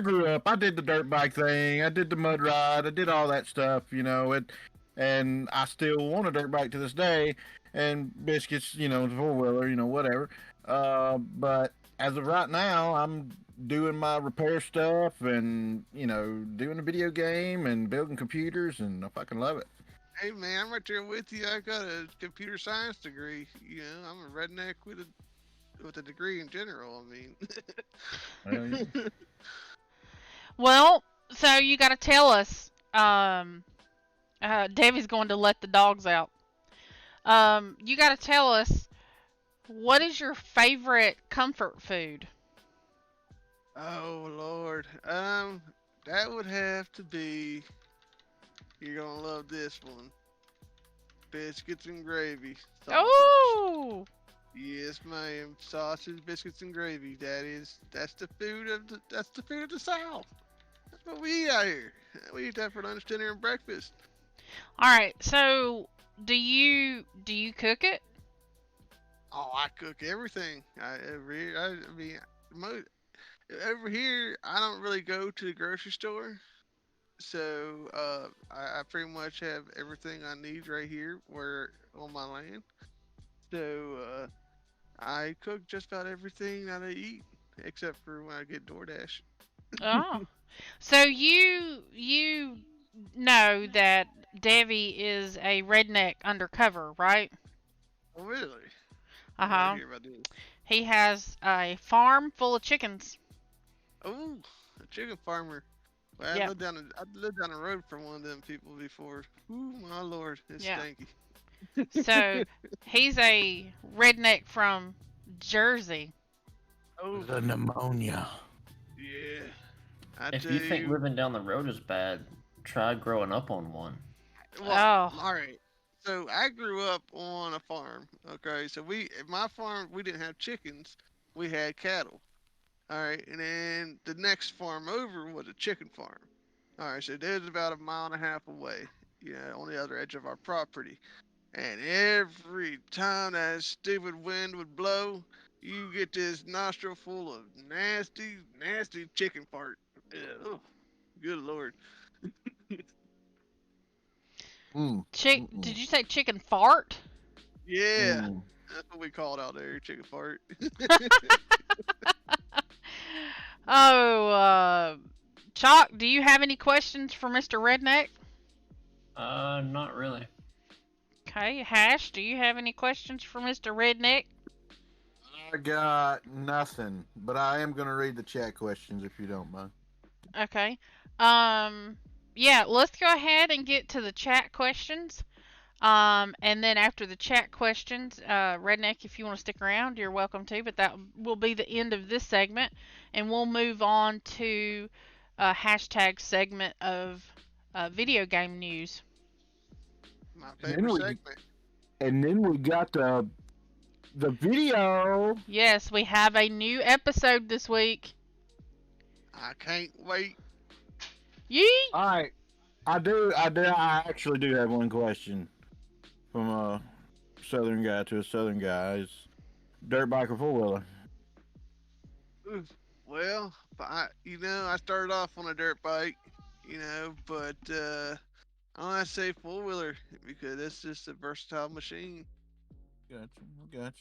grew up. I did the dirt bike thing. I did the mud ride. I did all that stuff. And I still want a dirt bike to this day. And biscuits, the 4-wheeler, whatever. But as of right now, I'm doing my repair stuff and doing a video game and building computers, and I fucking love it. Hey, man, I'm right there with you. I got a computer science degree. I'm a redneck with a degree in general. I mean, Well, yeah. Well, so you got to tell us. Debbie's going to let the dogs out. You got to tell us, what is your favorite comfort food? oh Lord, that would have to be. You're gonna love this one. Biscuits and gravy. Sausage. Oh, Yes, ma'am. Sausage, biscuits, and gravy. That's the food of the South. That's what we eat out here. We eat that for lunch, dinner, and breakfast. all right. So, do you cook it? Oh, I cook everything. Over here, I don't really go to the grocery store, so I pretty much have everything I need right here, where on my land. So I cook just about everything that I eat, except for when I get DoorDash. Oh, so you know that Debbie is a redneck undercover, right? Oh, really? Uh I huh. didn't hear about this. He has a farm full of chickens. Oh, a chicken farmer. Well, Yeah. I lived down the road from one of them people before. Ooh, my lord, it's Yeah. stanky. So he's a redneck from Jersey. Oh, The pneumonia. yeah. I If tell you think living down the road is bad, try growing up on one. well, Oh. all right. So I grew up on a farm. Okay, so my farm, we didn't have chickens, we had cattle. All right, and then the next farm over was a chicken farm. All right, so there's about a mile and a half away, on the other edge of our property. And every time that stupid wind would blow, you get this nostril full of nasty, nasty chicken fart. Ugh, good lord. Did you say chicken fart? Yeah, Ooh. that's what we call it out there, chicken fart. Oh, Chalk, do you have any questions for Mr. Redneck? Not really. Okay, Hash, do you have any questions for Mr. Redneck? I got nothing, but I am gonna read the chat questions if you don't mind. Okay. Yeah, let's go ahead and get to the chat questions. And then after the chat questions, Redneck, if you want to stick around, you're welcome to. But that will be the end of this segment, and we'll move on to a hashtag segment of video game news. My And then favorite we- segment. And then we got the video. Yes, we have a new episode this week. I can't wait. Yee! All right, I actually do have one question from a southern guy to a southern guy. Is dirt bike or four wheeler? Well, I started off on a dirt bike, but I'm gonna say four wheeler because it's just a versatile machine. Gotcha.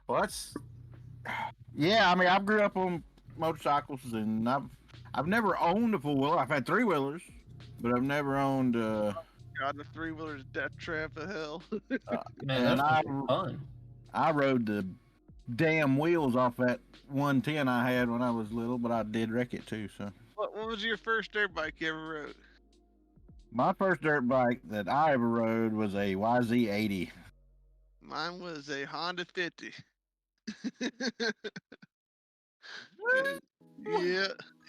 Well, yeah. I mean, I grew up on motorcycles, and I've never owned a four wheeler. I've had three wheelers, but I've never owned. God, the three wheeler's death trap of hell. Man, And that's fun. I rode the damn wheels off that 110 I had when I was little, but I did wreck it too. So What was your first dirt bike you ever rode? my first dirt bike that I ever rode was a YZ80. Mine was a Honda 50.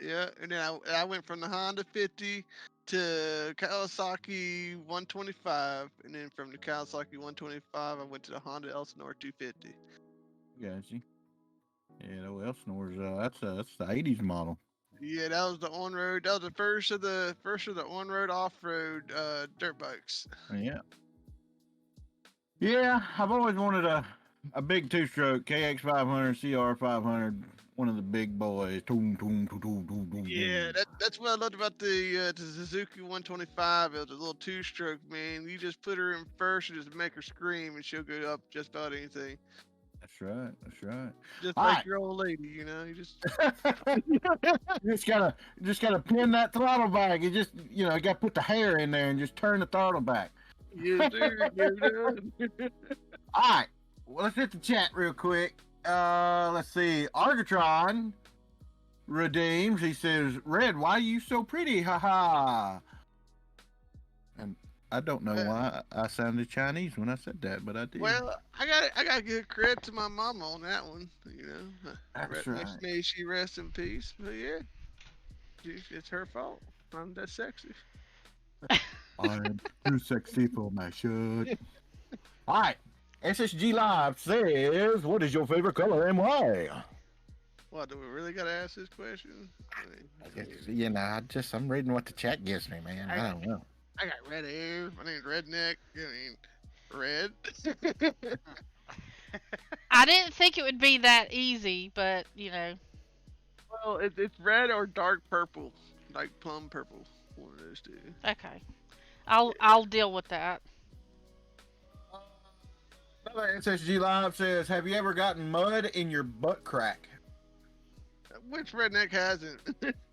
Yeah. And then I went from the Honda 50 to Kawasaki 125, and then from the Kawasaki 125, I went to the Honda Elsinore 250. Gotcha. Yeah, the Elsinor's that's the 80s model. Yeah, that was the on-road. That was the first of the on-road off-road dirt bikes. Yeah. Yeah, I've always wanted a big two-stroke KX500, CR500, one of the big boys. Toom, toom, toom, toom, toom, toom, Yeah, toom. that's what I loved about the Suzuki 125. It was a little two-stroke, man. You just put her in first and just make her scream, and she'll go up just about anything. That's right. Just All like right. your old lady, You just just gotta pin that throttle back. You just you gotta put the hair in there and just turn the throttle back. yes, sir. Get it done. All right, well, let's hit the chat real quick. Let's see. Argatron redeems. He says, "Red, why are you so pretty? Ha." And I don't know why I sounded Chinese when I said that, but I did. Well, I got to give credit to my mama on that one. That's right. May she rest in peace. But yeah, it's her fault. I'm that sexy. I'm too sexy for my shirt. All right. SSG Live says, "What is your favorite color and why?" What, do we really got to ask this question? I'm reading what the chat gives me, man. I don't know. I got red hair. My name's Redneck. Red. I didn't think it would be that easy, but Well, it's red or dark purple, like plum purple. One of those two. Okay. I'll deal with that. Another SSG Live says, "Have you ever gotten mud in your butt crack?" Which redneck hasn't?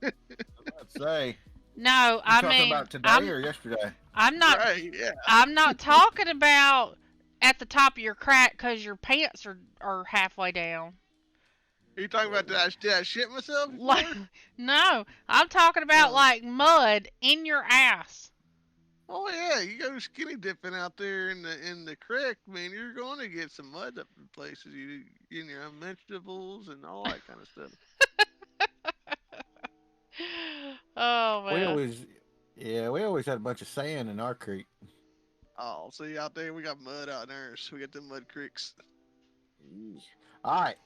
Let's say. No, I talking mean about today or yesterday? I'm not Right, yeah. I'm not talking about at the top of your crack because your pants are halfway down. Are you talking about did I shit myself? before? Like, no, I'm talking about No. like mud in your ass. Oh yeah, you go skinny dipping out there in the creek, man. You're going to get some mud up in places. You in your vegetables and all that kind of stuff. Oh man. We always had a bunch of sand in our creek. Oh, see out there we got mud out there, so we got them mud creeks. All right.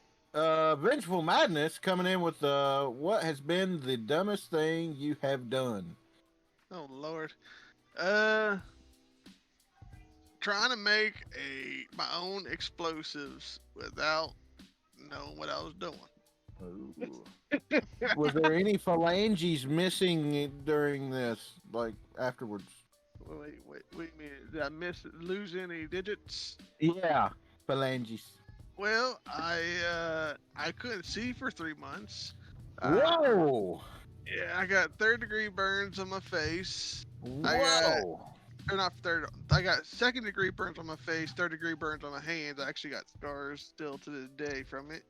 Vengeful Madness coming in with what has been the dumbest thing you have done? Oh Lord. Trying to make my own explosives without knowing what I was doing. Was there any phalanges missing during this, like afterwards? Wait a minute. Did I lose any digits? Yeah, phalanges. Well, I couldn't see for 3 months. Whoa! Yeah, I got third-degree burns on my face. Whoa! or not third. I got second-degree burns on my face, third-degree burns on my hands. I actually got scars still to this day from it.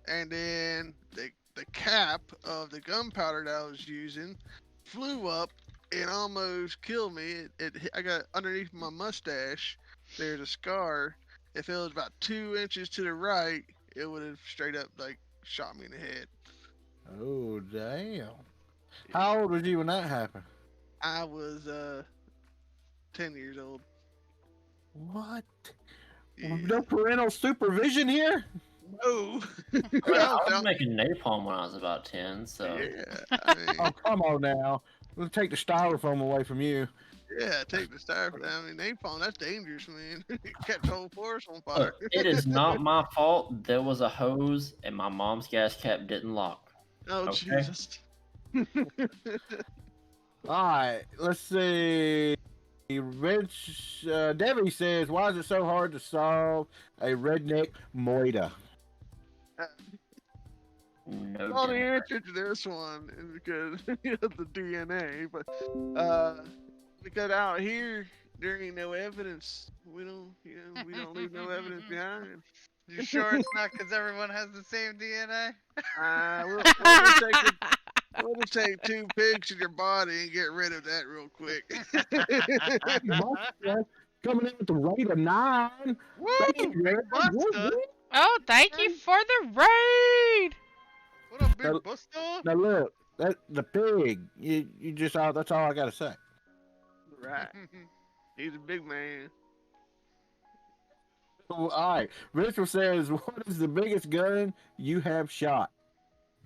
And then the cap of the gunpowder that I was using flew up and almost killed me. I got underneath my mustache. There's a scar. If it was about 2 inches to the right, it would have straight up like shot me in the head. Oh damn! How old was you when that happened? I was 10 years old. What? Yeah. No parental supervision here? No. Well, I was making napalm when I was about 10, so. Yeah. I mean, Oh, come on now. We'll take the styrofoam away from you. yeah, take the styrofoam. I mean, napalm, that's dangerous, man. Catch the whole forest on fire. Look, it is not my fault. There was a hose and my mom's gas cap didn't lock. Oh, Okay. Jesus. Alright, let's see. Rich Debbie says, why is it so hard to solve a redneck moida? No Well, the Democrat. answer to this one is because of the DNA, but because out here there ain't no evidence. We don't leave no evidence behind. You sure it's not because everyone has the same DNA? We'll just take 2 pigs in your body and get rid of that real quick. Coming in at the rate of 9. Woo! Thank you, Red. Buster! Oh, thank you for the raid. What up, Now- big Buster? Now look, the pig. You just that's all I gotta say. Right. He's a big man. All right, Rachel says, what is the biggest gun you have shot?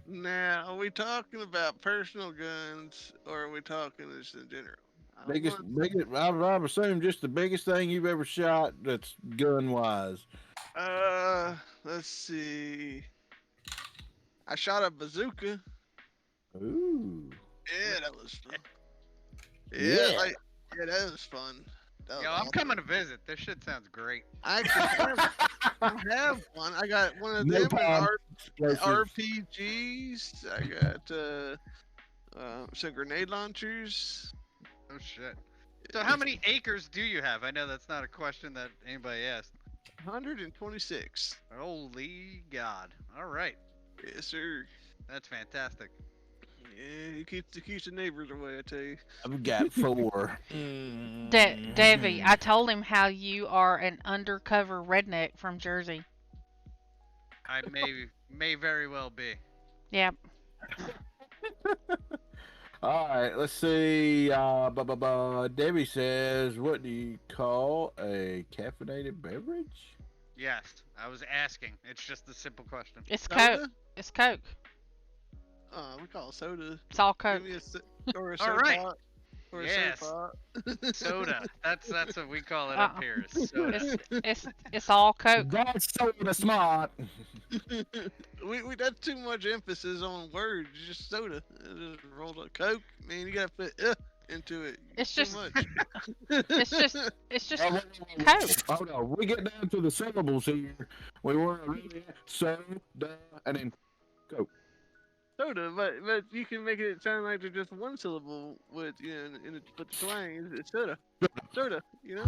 Now, are we talking about personal guns or are we talking just in general? Biggest. I've assumed just the biggest thing you've ever shot that's gun wise. Let's see. I shot a bazooka. Ooh. Yeah, that was fun. Yeah. Yeah, that was fun. That was Yo, I'm awesome. coming to visit. This shit sounds great. I actually have one. I got one of No them problem. RPGs. I got some grenade launchers. Oh shit. So how many acres do you have? I know that's not a question that anybody asked. 126. Holy God. All right. Yes, sir. That's fantastic. Yeah, it keeps the neighbors away, I tell you. I've got 4. Davey, I told him how you are an undercover redneck from Jersey. I may very well be. Yep. All right, let's see. Debbie says, what do you call a caffeinated beverage? Yes, I was asking. It's just a simple question. It's Soda? Coke. It's Coke. We call it soda. It's all Coke. Give me or a All soda right. pop. Or a Yes. soda pop. That's what we call it up here. Is soda. It's all Coke. That's soda smart. we that's too much emphasis on words. Just soda. Just rolled up Coke. Man, you gotta put into it. It's Too just- much. It's just Oh, Coke. Hold on, we get down to the syllables here. We were really soda and then Coke. Soda, but you can make it sound like they're just one syllable with but the slang is soda. Soda, you know?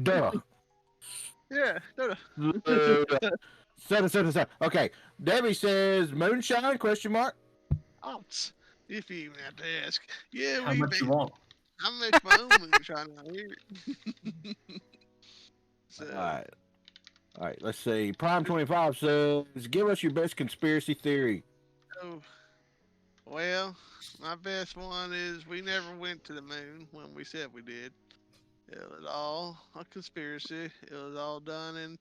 Duh. Yeah, soda. Soda. Okay, Debbie says moonshine? Question mark. Ounce. If you even have to ask. Yeah, How much you want? I make my own moonshine out here. So, All right. Let's see. Prime 25 says, give us your best conspiracy theory. oh, well, my best one is we never went to the moon when we said we did. It was all a conspiracy. It was all done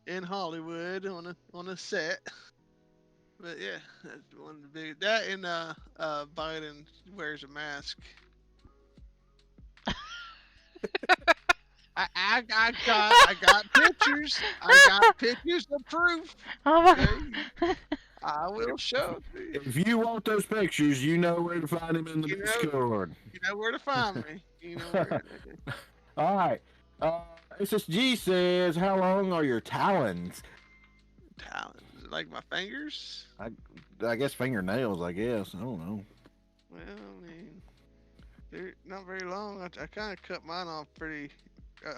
in Hollywood on a set. But yeah, that's one of the big. That and Biden wears a mask. I got pictures. I got pictures of proof. Oh my Okay? I will show it to you. If you want those pictures, you know where to find them in the You know- Discord. You know where to find me. You know where. All right. SSG says, how long are your talons? Talons, like my fingers. I guess fingernails, I guess. I don't know. Well, I mean, They're not very long. I kind of cut mine off pretty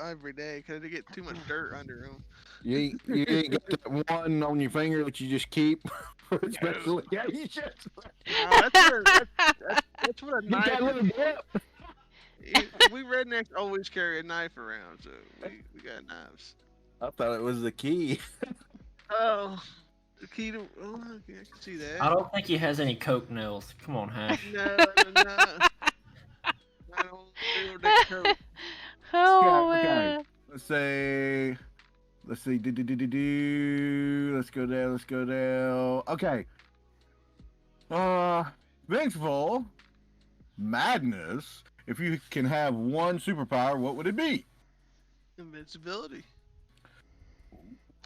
every day because they get too much dirt under them. You ain't got that one on your finger that you just keep, especially. Yeah, you just No, that's what a get knife that little is. dip. We rednecks always carry a knife around, so we got knives. I thought it was the key. Oh, the key to. Oh, okay, I can see I that. don't think he has any coke nails. Come on, Hash. No. I don't feel the coat. Oh Okay. man. Let's say. Let's see. Let's go down. Let's go down. Okay. Vengeful Madness. If you can have one superpower, what would it be? Invincibility.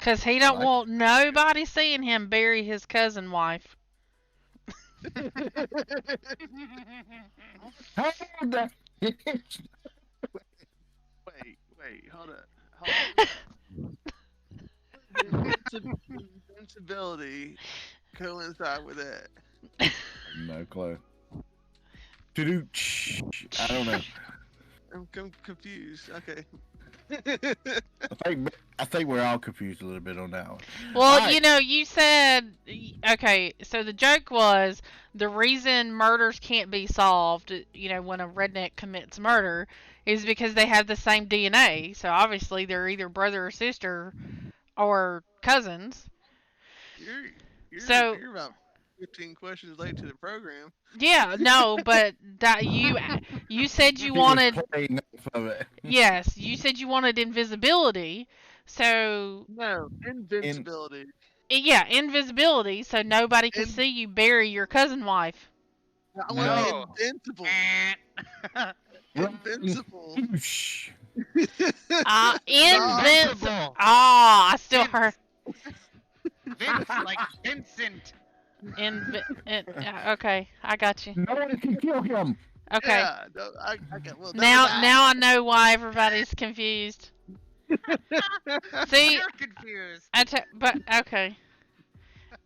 Cause he don't Like- want nobody seeing him bury his cousin wife. How the Wait, hold up. Invincibility coincide with that. No clue. To-do. I don't know. I'm confused. Okay. I think we're all confused a little bit on that one. Well, Alright. you know, you said okay. So the joke was the reason murders can't be solved. You know, when a redneck commits murder, is because they have the same DNA. So obviously they're either brother or sister, or cousins. So- You're about 15 questions late to the program. Yeah, no, but that you said you He was wanted. playing off of it. Yes, you said you wanted invisibility. So No, invincibility. yeah, invisibility, so nobody can In- see you bury your cousin wife. I No. want to be invincible. Invincible. Shh. Invincible. Ah, I still heard. Vince, like Vincent. Okay, I got you. No one can kill him. Okay, Yeah, no, I got. Well, now I know why everybody's confused. See, You're confused. but okay.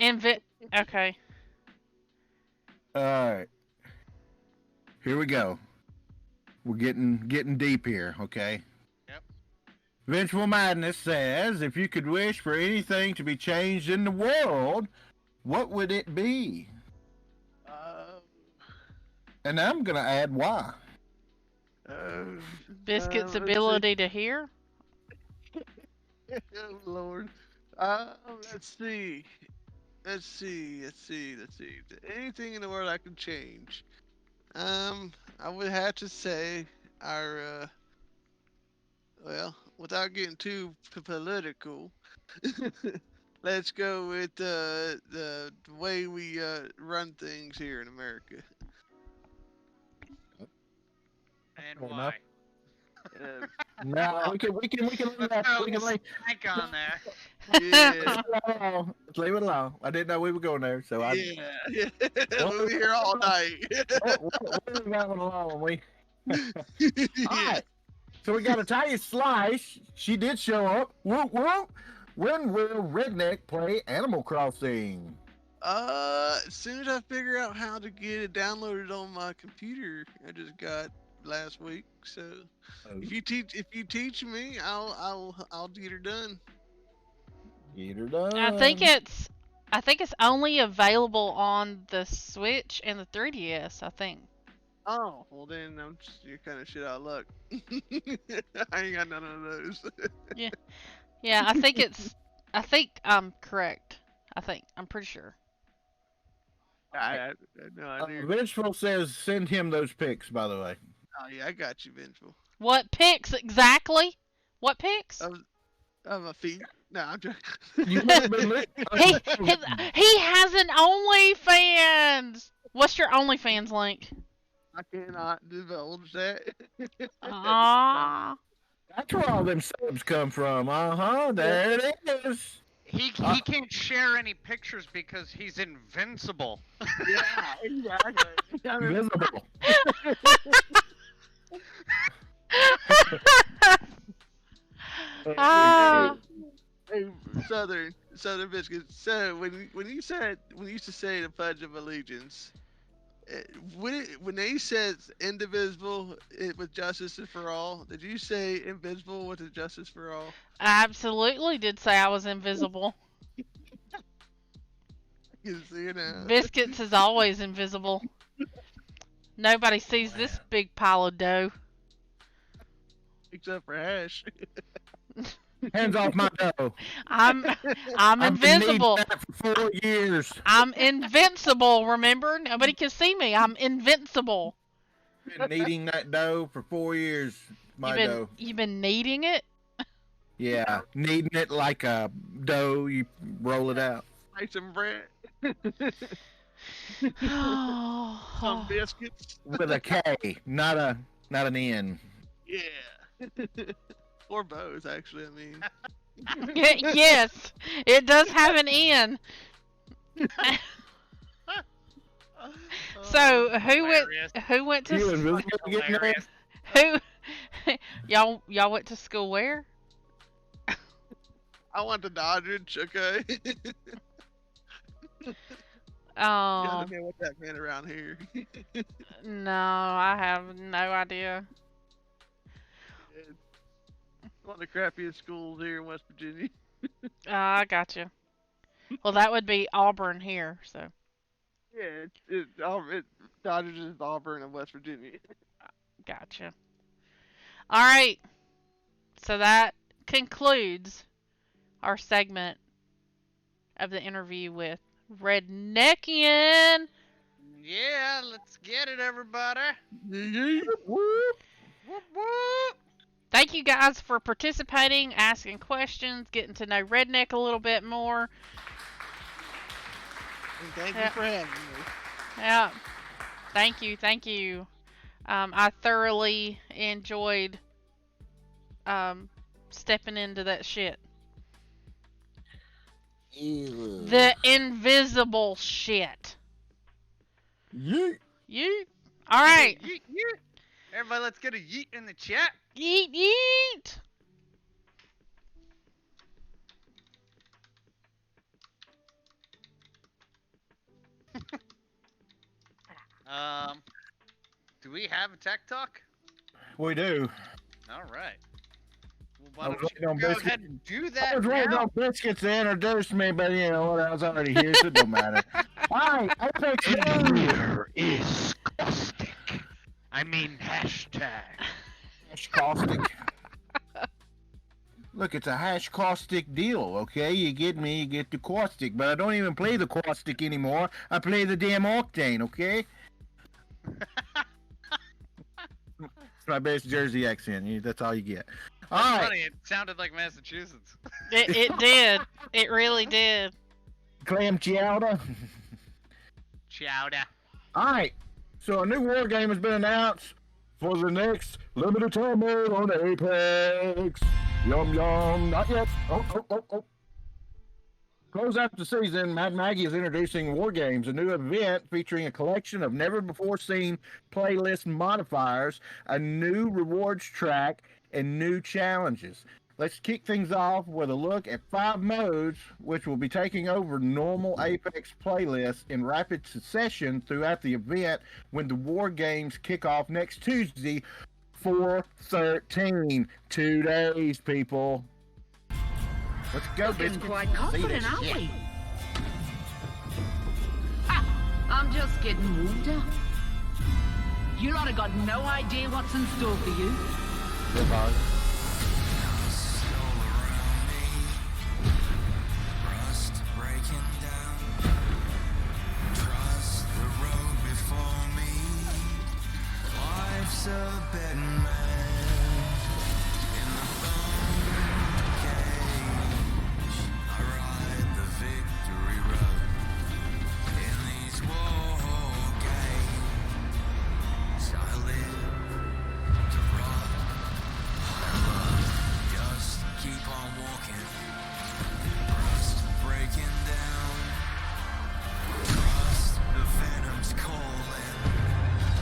Okay. All right. Here we go. We're getting deep here, okay? Yep. Vengeful Madness says, if you could wish for anything to be changed in the world, what would it be? And I'm gonna add why. Biscuit's let's ability to hear. Oh Lord. Let's see. Anything in the world I can change. I would have to say our well, without getting too political, let's go with the way we run things here in America. And Fair why? enough. Uh, No, we can Let's leave Mike on there. yeah, Let's leave it alone. I didn't know we were going there, so I yeah. We'll be here all night. we'll leave that one alone. All Yeah. right. So we got Italian Slice. She did show up. Whoop whoop. When will Redneck play Animal Crossing? As soon as I figure out how to get it downloaded on my computer, I just got last week. So if you teach me, I'll get her done. Get her done. I think it's only available on the Switch and the 3DS. I think. Oh, well then you're kind of shit out of luck. I ain't got none of those. Yeah, I think I'm correct. I'm pretty sure. I no idea. Vengeful says send him those pics, by the way. Oh yeah, I got you, Vengeful. What pics exactly? What pics? Of my feet. No, I'm joking. You haven't been listening. He has an OnlyFans. What's your OnlyFans link? I cannot divulge that. Ah. That's where all them subs come from. There it is. He can't share any pictures because he's invincible. Yeah, exactly. Invisible. Ah. Hey, Southern Biscuit. So when you used to say the Pledge of Allegiance, Uh, when they said indivisible with justice is for all, did you say invisible with the justice for all? I absolutely did say I was invisible. You see now. Biscuits is always invisible. Nobody sees this big pile of dough. Except for Hash. Hands off my dough. I'm I've been needing invisible. that for 4 years. I'm invincible, remember? Nobody can see me. I'm invincible. Been kneading that dough for 4 years. My dough. You've been kneading it? Yeah, kneading it like a dough. You roll it out. Like some bread. Some Oh. biscuits. With a K, not an N. Yeah. Or both, actually, I mean. Yes, it does have an N. So Hilarious. who went You to invisible getting there? Hilarious. who y'all went to school where? I want the Dodgers, okay? You Oh, understand what that meant around here. no, I have no idea. One of the crappiest schools here in West Virginia. I gotcha. Well, that would be Auburn here, so. Yeah, Dodgers is Auburn in West Virginia. Gotcha. All right. So that concludes our segment of the interview with Redneckian. Yeah, let's get it, everybody. Whoop. Whoop, whoop. Thank you guys for participating, asking questions, getting to know Redneck a little bit more. And thank Yeah. you for having me. Yeah. Thank you. I thoroughly enjoyed stepping into that shit. The invisible shit. Yeet. You? All right. Yeet, yeet. Everybody, let's get a yeet in the chat. Yeet, yeet. Do we have a tech talk? We do. All right. Well, I why was don't waiting you on go biscuits. ahead and do I that was waiting now? on biscuits to introduce me, but you know what? I was already here, so it don't matter. Hi, Apex Here is caustic. I mean hashtag. Hash caustic. Look, it's a hash caustic deal, okay? You get me, you get the caustic, but I don't even play the caustic anymore. I play the damn octane, okay? It's my best Jersey accent. That's all you get. All That's right. funny. It sounded like Massachusetts. It did. It really did. Clam chowder. Chowder. All right. So a new war game has been announced for the next limited time mode on Apex. Yum yum. Not yet. Oh. Close out the season, Mad Maggie is introducing War Games, a new event featuring a collection of never-before-seen playlist modifiers, a new rewards track, and new challenges. Let's kick things off with a look at 5 modes, which will be taking over normal Apex playlists in rapid succession throughout the event when the War Games kick off next Tuesday, 4/13. 2 days, people. Let's go, Looking biscuits. quite See confident, this aren't shit. we? I'm just getting warmed up. You lot have got no idea what's in store for you. Goodbye.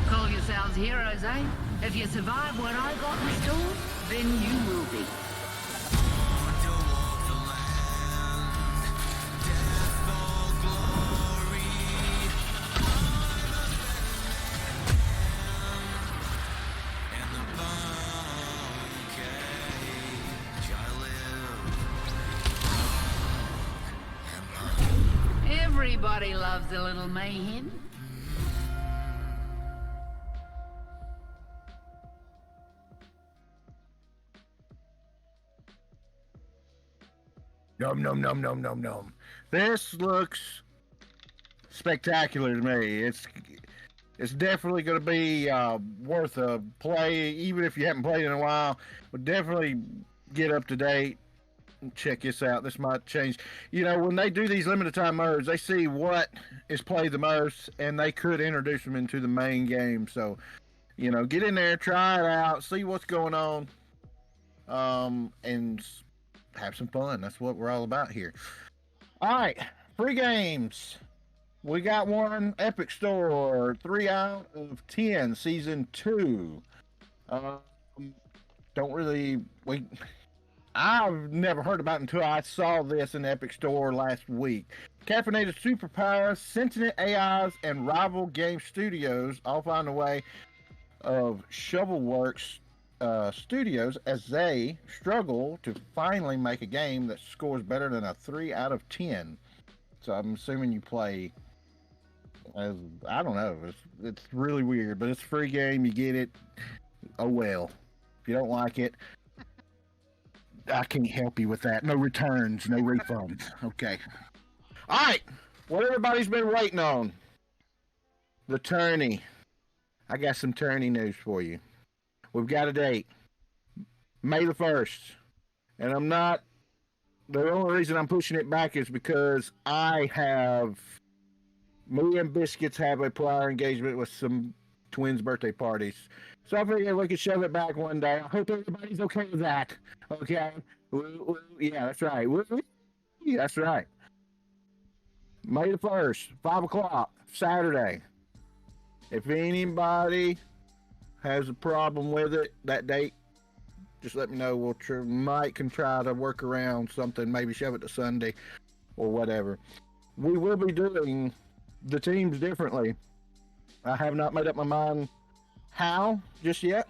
Call yourselves heroes, eh? If you survive what I got in store, then you will be. Everybody loves a little mayhem. Nom nom nom nom nom nom. This looks spectacular to me. It's definitely going to be worth a play, even if you haven't played in a while. But definitely get up to date. Check this out. This might change. You know, when they do these limited time modes, they see what is played the most, and they could introduce them into the main game. So, you know, get in there, try it out, see what's going on, and have some fun. That's what we're all about here. All right, free games. We got one Epic Store, 3 out of 10, season 2. Um, don't really I've never heard about it until I saw this in the Epic Store last week. Caffeinated superpowers, sentient AIs, and rival game studios all find a way of Shovelworks studios as they struggle to finally make a game that scores better than a 3 out of 10. So I'm assuming you play as, I don't know, it's really weird, but it's a free game, you get it. Oh well. If you don't like it, I can't help you with that. No returns, no refunds. Okay. All right. What everybody's been waiting on. The tourney. I got some tourney news for you. We've got a date. May the 1st. And I'm not... The only reason I'm pushing it back is because I have... Me and Biscuits have a prior engagement with some twins' birthday parties. So I figured we could shove it back one day. I hope everybody's okay with that. Okay? Yeah, that's right. Yeah, that's right. May the 1st, 5 o'clock, Saturday. If anybody has a problem with it, that date, just let me know. We'll might can try to work around something, maybe shove it to Sunday or whatever. We will be doing the teams differently. I have not made up my mind how just yet,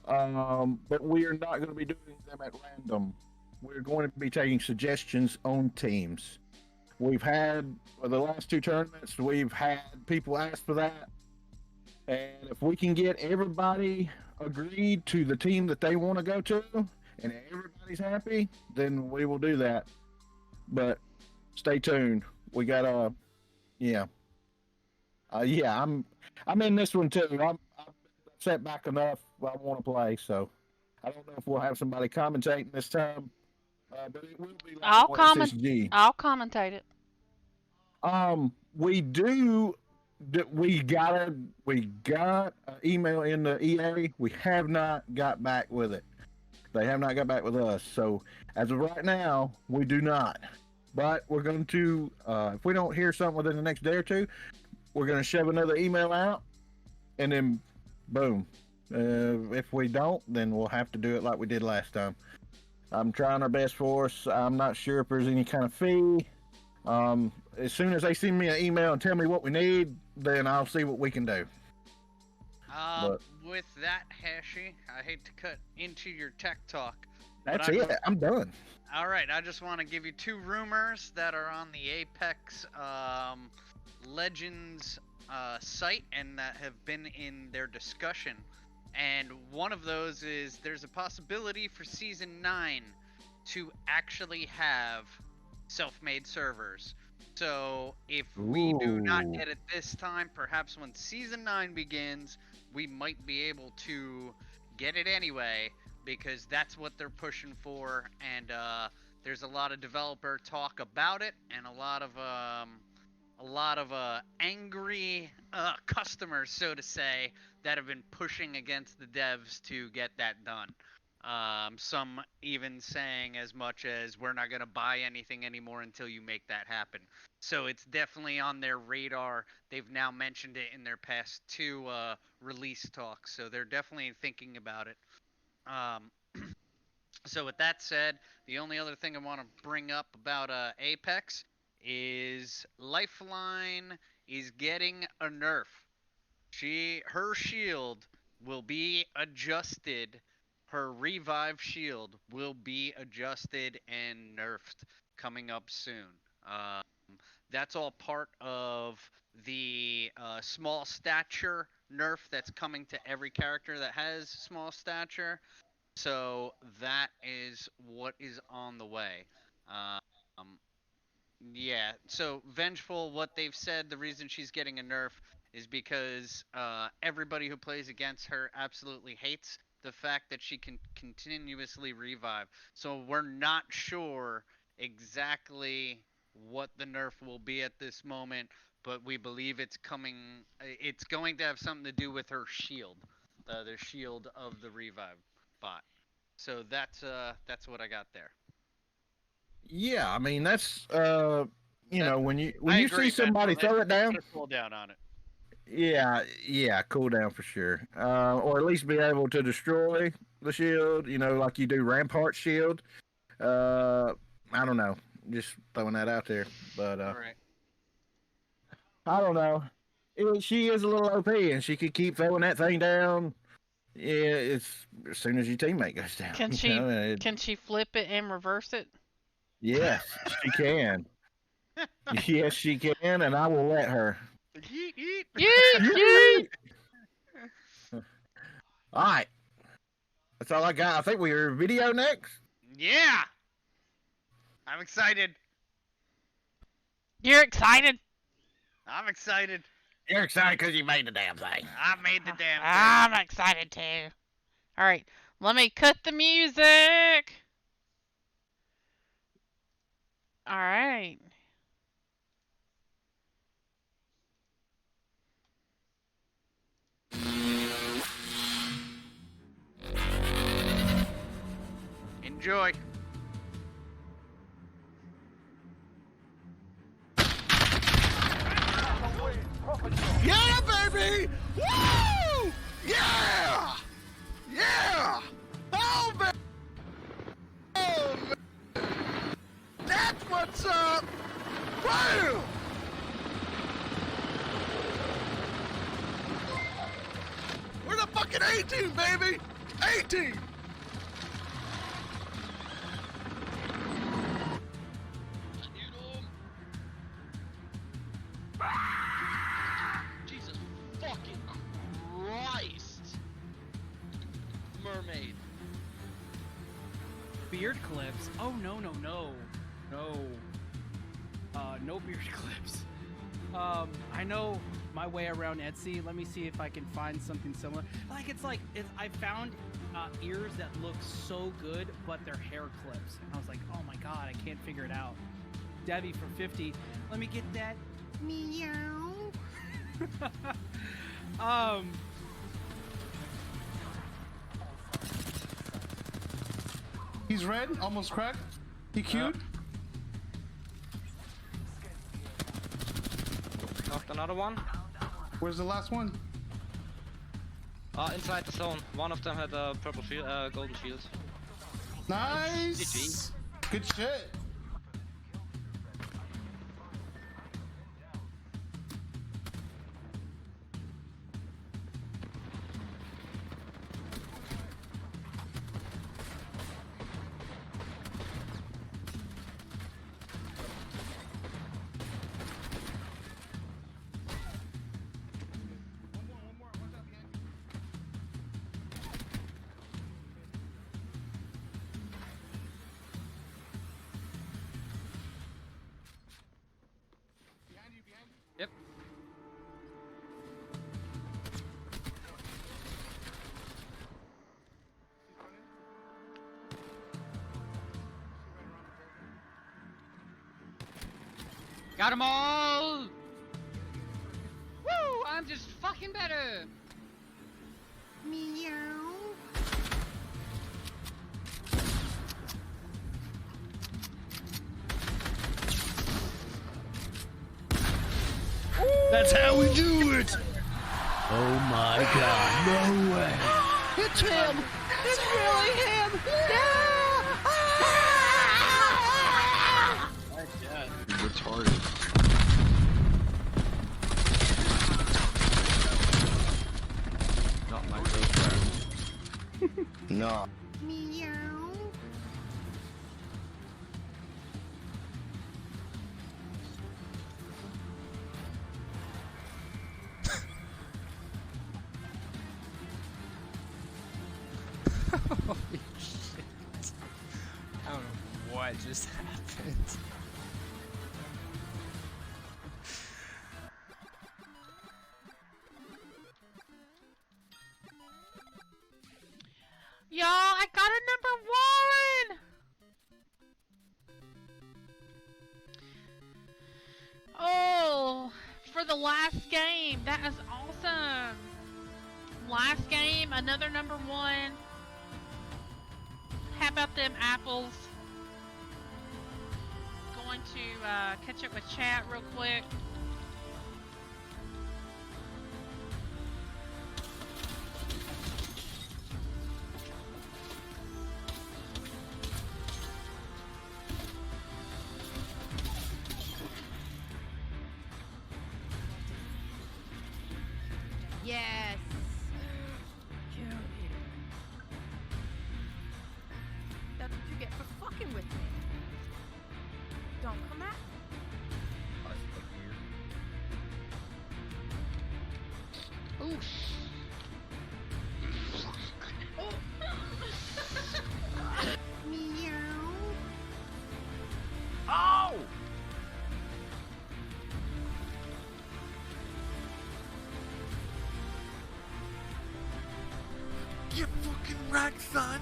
but we are not going to be doing them at random. We're going to be taking suggestions on teams. We've had, for the last 2 tournaments, we've had people ask for that, and if we can get everybody agreed to the team that they want to go to, and everybody's happy, then we will do that. But stay tuned. We got yeah, I'm in this one too. I'm set back enough. I want to play, so I don't know if we'll have somebody commentating this time, but it will be like I'll on comment. SSG. I'll commentate it. We do. We got an email in the EA. We have not got back with it. They have not got back with us. So as of right now, we do not. But we're going to, if we don't hear something within the next day or two, we're going to shove another email out, and then boom. If we don't, then we'll have to do it like we did last time. I'm trying our best for us. I'm not sure if there's any kind of fee. As soon as they send me an email and tell me what we need, then I'll see what we can do. With that, Hashi, I hate to cut into your tech talk. That's it. I'm done. All right, I just want to give you 2 rumors that are on the Apex Legends site and that have been in their discussion. And one of those is there's a possibility for Season 9 to actually have self-made servers. So if we do not get it this time, perhaps when Season 9 begins, we might be able to get it anyway, because that's what they're pushing for. And there's a lot of developer talk about it, and a lot of angry customers, so to say, that have been pushing against the devs to get that done. Some even saying as much as, we're not going to buy anything anymore until you make that happen. So it's definitely on their radar. They've now mentioned it in their past 2 release talks, so they're definitely thinking about it. So with that said, the only other thing I want to bring up about Apex is Lifeline is getting a nerf. Her shield will be adjusted. Her revive shield will be adjusted and nerfed coming up soon. that's all part of the small stature nerf that's coming to every character that has small stature. So that is what is on the way. Um, yeah. So Vengeful, what they've said, the reason she's getting a nerf is because everybody who plays against her absolutely hates the fact that she can continuously revive. So we're not sure exactly what the nerf will be at this moment, but we believe it's coming. It's going to have something to do with her shield, the shield of the revive bot. So that's what I got there. Yeah, I mean that's you know, when you I see agree, somebody Vengeful. throw it down, Put a cool down on it. yeah, cool down for sure. Or at least be able to destroy the shield, you know, like you do Rampart shield. I don't know, just throwing that out there, but All right. I don't know. She is a little OP, and she could keep throwing that thing down. Yeah, it's as soon as your teammate goes down. Can you she know, and can she flip it and reverse it? yes, she can. Yes, she can, and I will let her. Yeet, yeet. Yeet, yeet. All right, that's all I got. I think we are video next. Yeah. I'm excited. You're excited? I'm excited. You're excited because you made the damn thing. I made the damn thing. I'm excited too. All right, let me cut the music. All right. Enjoy. Yeah, baby! Woo! Yeah! Yeah! Oh, man! Oh, man! That's what's up! Woo! We're the fucking 18, baby! 18! Jesus fucking Christ! Mermaid. Beard clips? Oh, no. No beard clips. I know my way around Etsy. Let me see if I can find something similar. I found ears that look so good, but they're hair clips. And I was like, oh my god, I can't figure it out. Debbie for 50. Let me get that. Meow. He's red, almost cracked. He cute. Knocked another one. Where's the last one? Inside the zone. One of them had a purple shield, golden shield. Nice. Good shit. Yep. Got 'em all! Woo! I'm just fucking better! Meow. That's how we do it. Oh my god, no way. It's him. It's really him. Retarded. Not my girlfriend. No. Meow. fight just happened. Y'all, I got a number 1! Oh, for the last game. That is awesome. Last game, another number 1. How about them apples? Going to catch up with chat real quick. Yes. That's what you get for fucking with me. Don't come at me. Ooh. Meow. Oh! Get fucking right, son.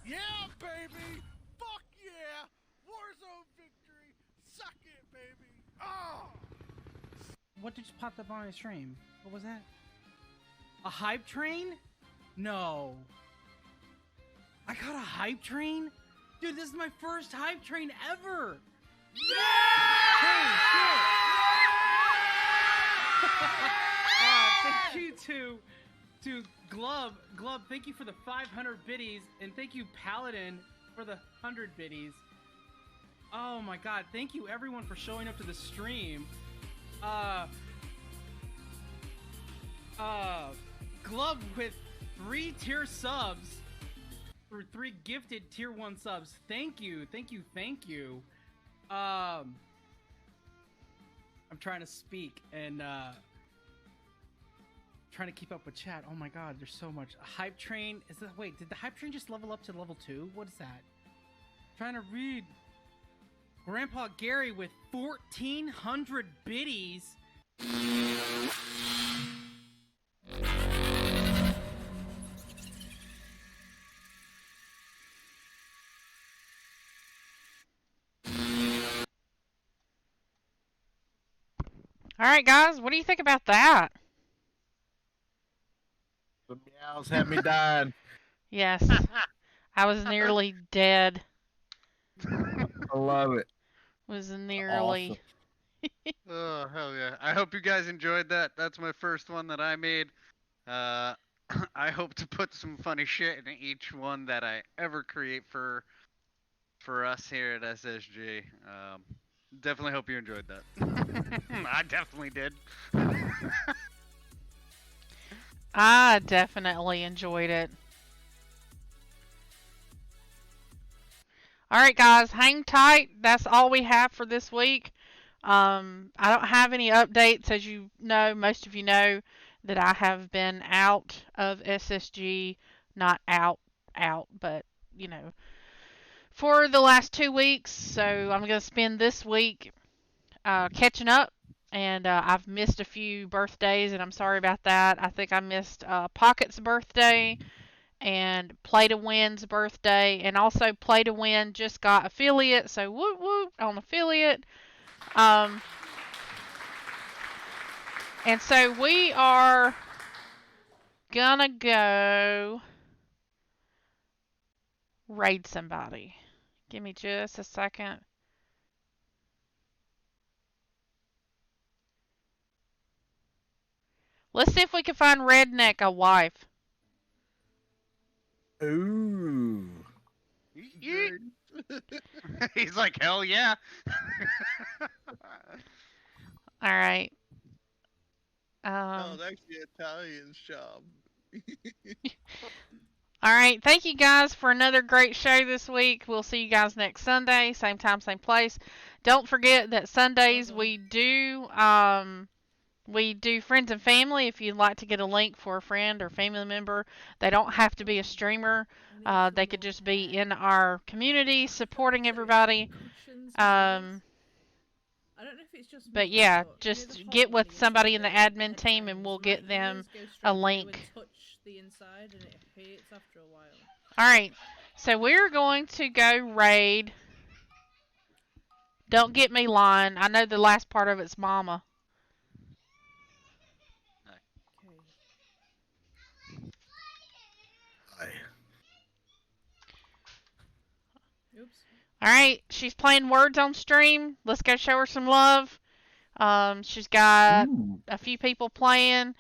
Yeah, baby! Fuck yeah! Warzone victory! Suck it, baby! Oh! What just popped up on my stream? What was that? A hype train? No. I got a hype train? Dude, this is my first hype train ever! Thank you to Glub. Glub, thank you for the 500 biddies, and thank you Paladin for the 100 biddies. Oh my god, thank you everyone for showing up to the stream. Glub with 3 tier subs, or 3 gifted tier 1 subs. Thank you, thank you, thank you. I'm trying to speak and trying to keep up with chat. Oh my god, there's so much. Hype train, is that, wait, did the hype train just level up to level 2? What is that? Trying to read. Grandpa Gary with 1,400 biddies. Alright, guys, what do you think about that? The meows had me dying. Yes. I was nearly dead. I love it. Was nearly. Awesome. Oh, hell yeah. I hope you guys enjoyed that. That's my first one that I made. I hope to put some funny shit in each one that I ever create for us here at SSG. Definitely hope you enjoyed that. I definitely did. I definitely enjoyed it. Alright guys, hang tight. That's all we have for this week. I don't have any updates. As you know, most of you know that I have been out of SSG. Not out, but, you know, for the last 2 weeks. So I'm going to spend this week catching up. And I've missed a few birthdays, and I'm sorry about that. I think I missed Pocket's birthday and Play to Win's birthday, and also Play to Win just got affiliate, so woot woot on affiliate. And so we are gonna go raid somebody. Give me just a second. Let's see if we can find Redneck a wife. Ooh. He's like, hell yeah. All right. No, it's actually Italian's job. All right. Thank you guys for another great show this week. We'll see you guys next Sunday, same time, same place. Don't forget that Sundays we do friends and family. If you'd like to get a link for a friend or family member, they don't have to be a streamer. They could just be in our community supporting everybody. I don't know if it's just me, But yeah, but just you know get with when you somebody say in the that admin team and we'll my get them ears go straight a through link. and touch the inside and it hurts after a while. Alright, so we're going to go raid. Don't get me lying. I know the last part of it's mama. Oops. Alright, she's playing Words on stream. Let's go show her some love. She's got a few people playing.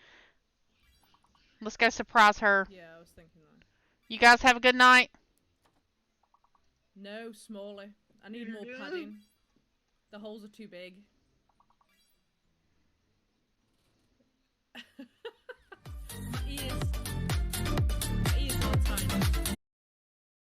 Let's go surprise her. Yeah, I was thinking that. You guys have a good night. No, smaller. I need more padding. The holes are too big.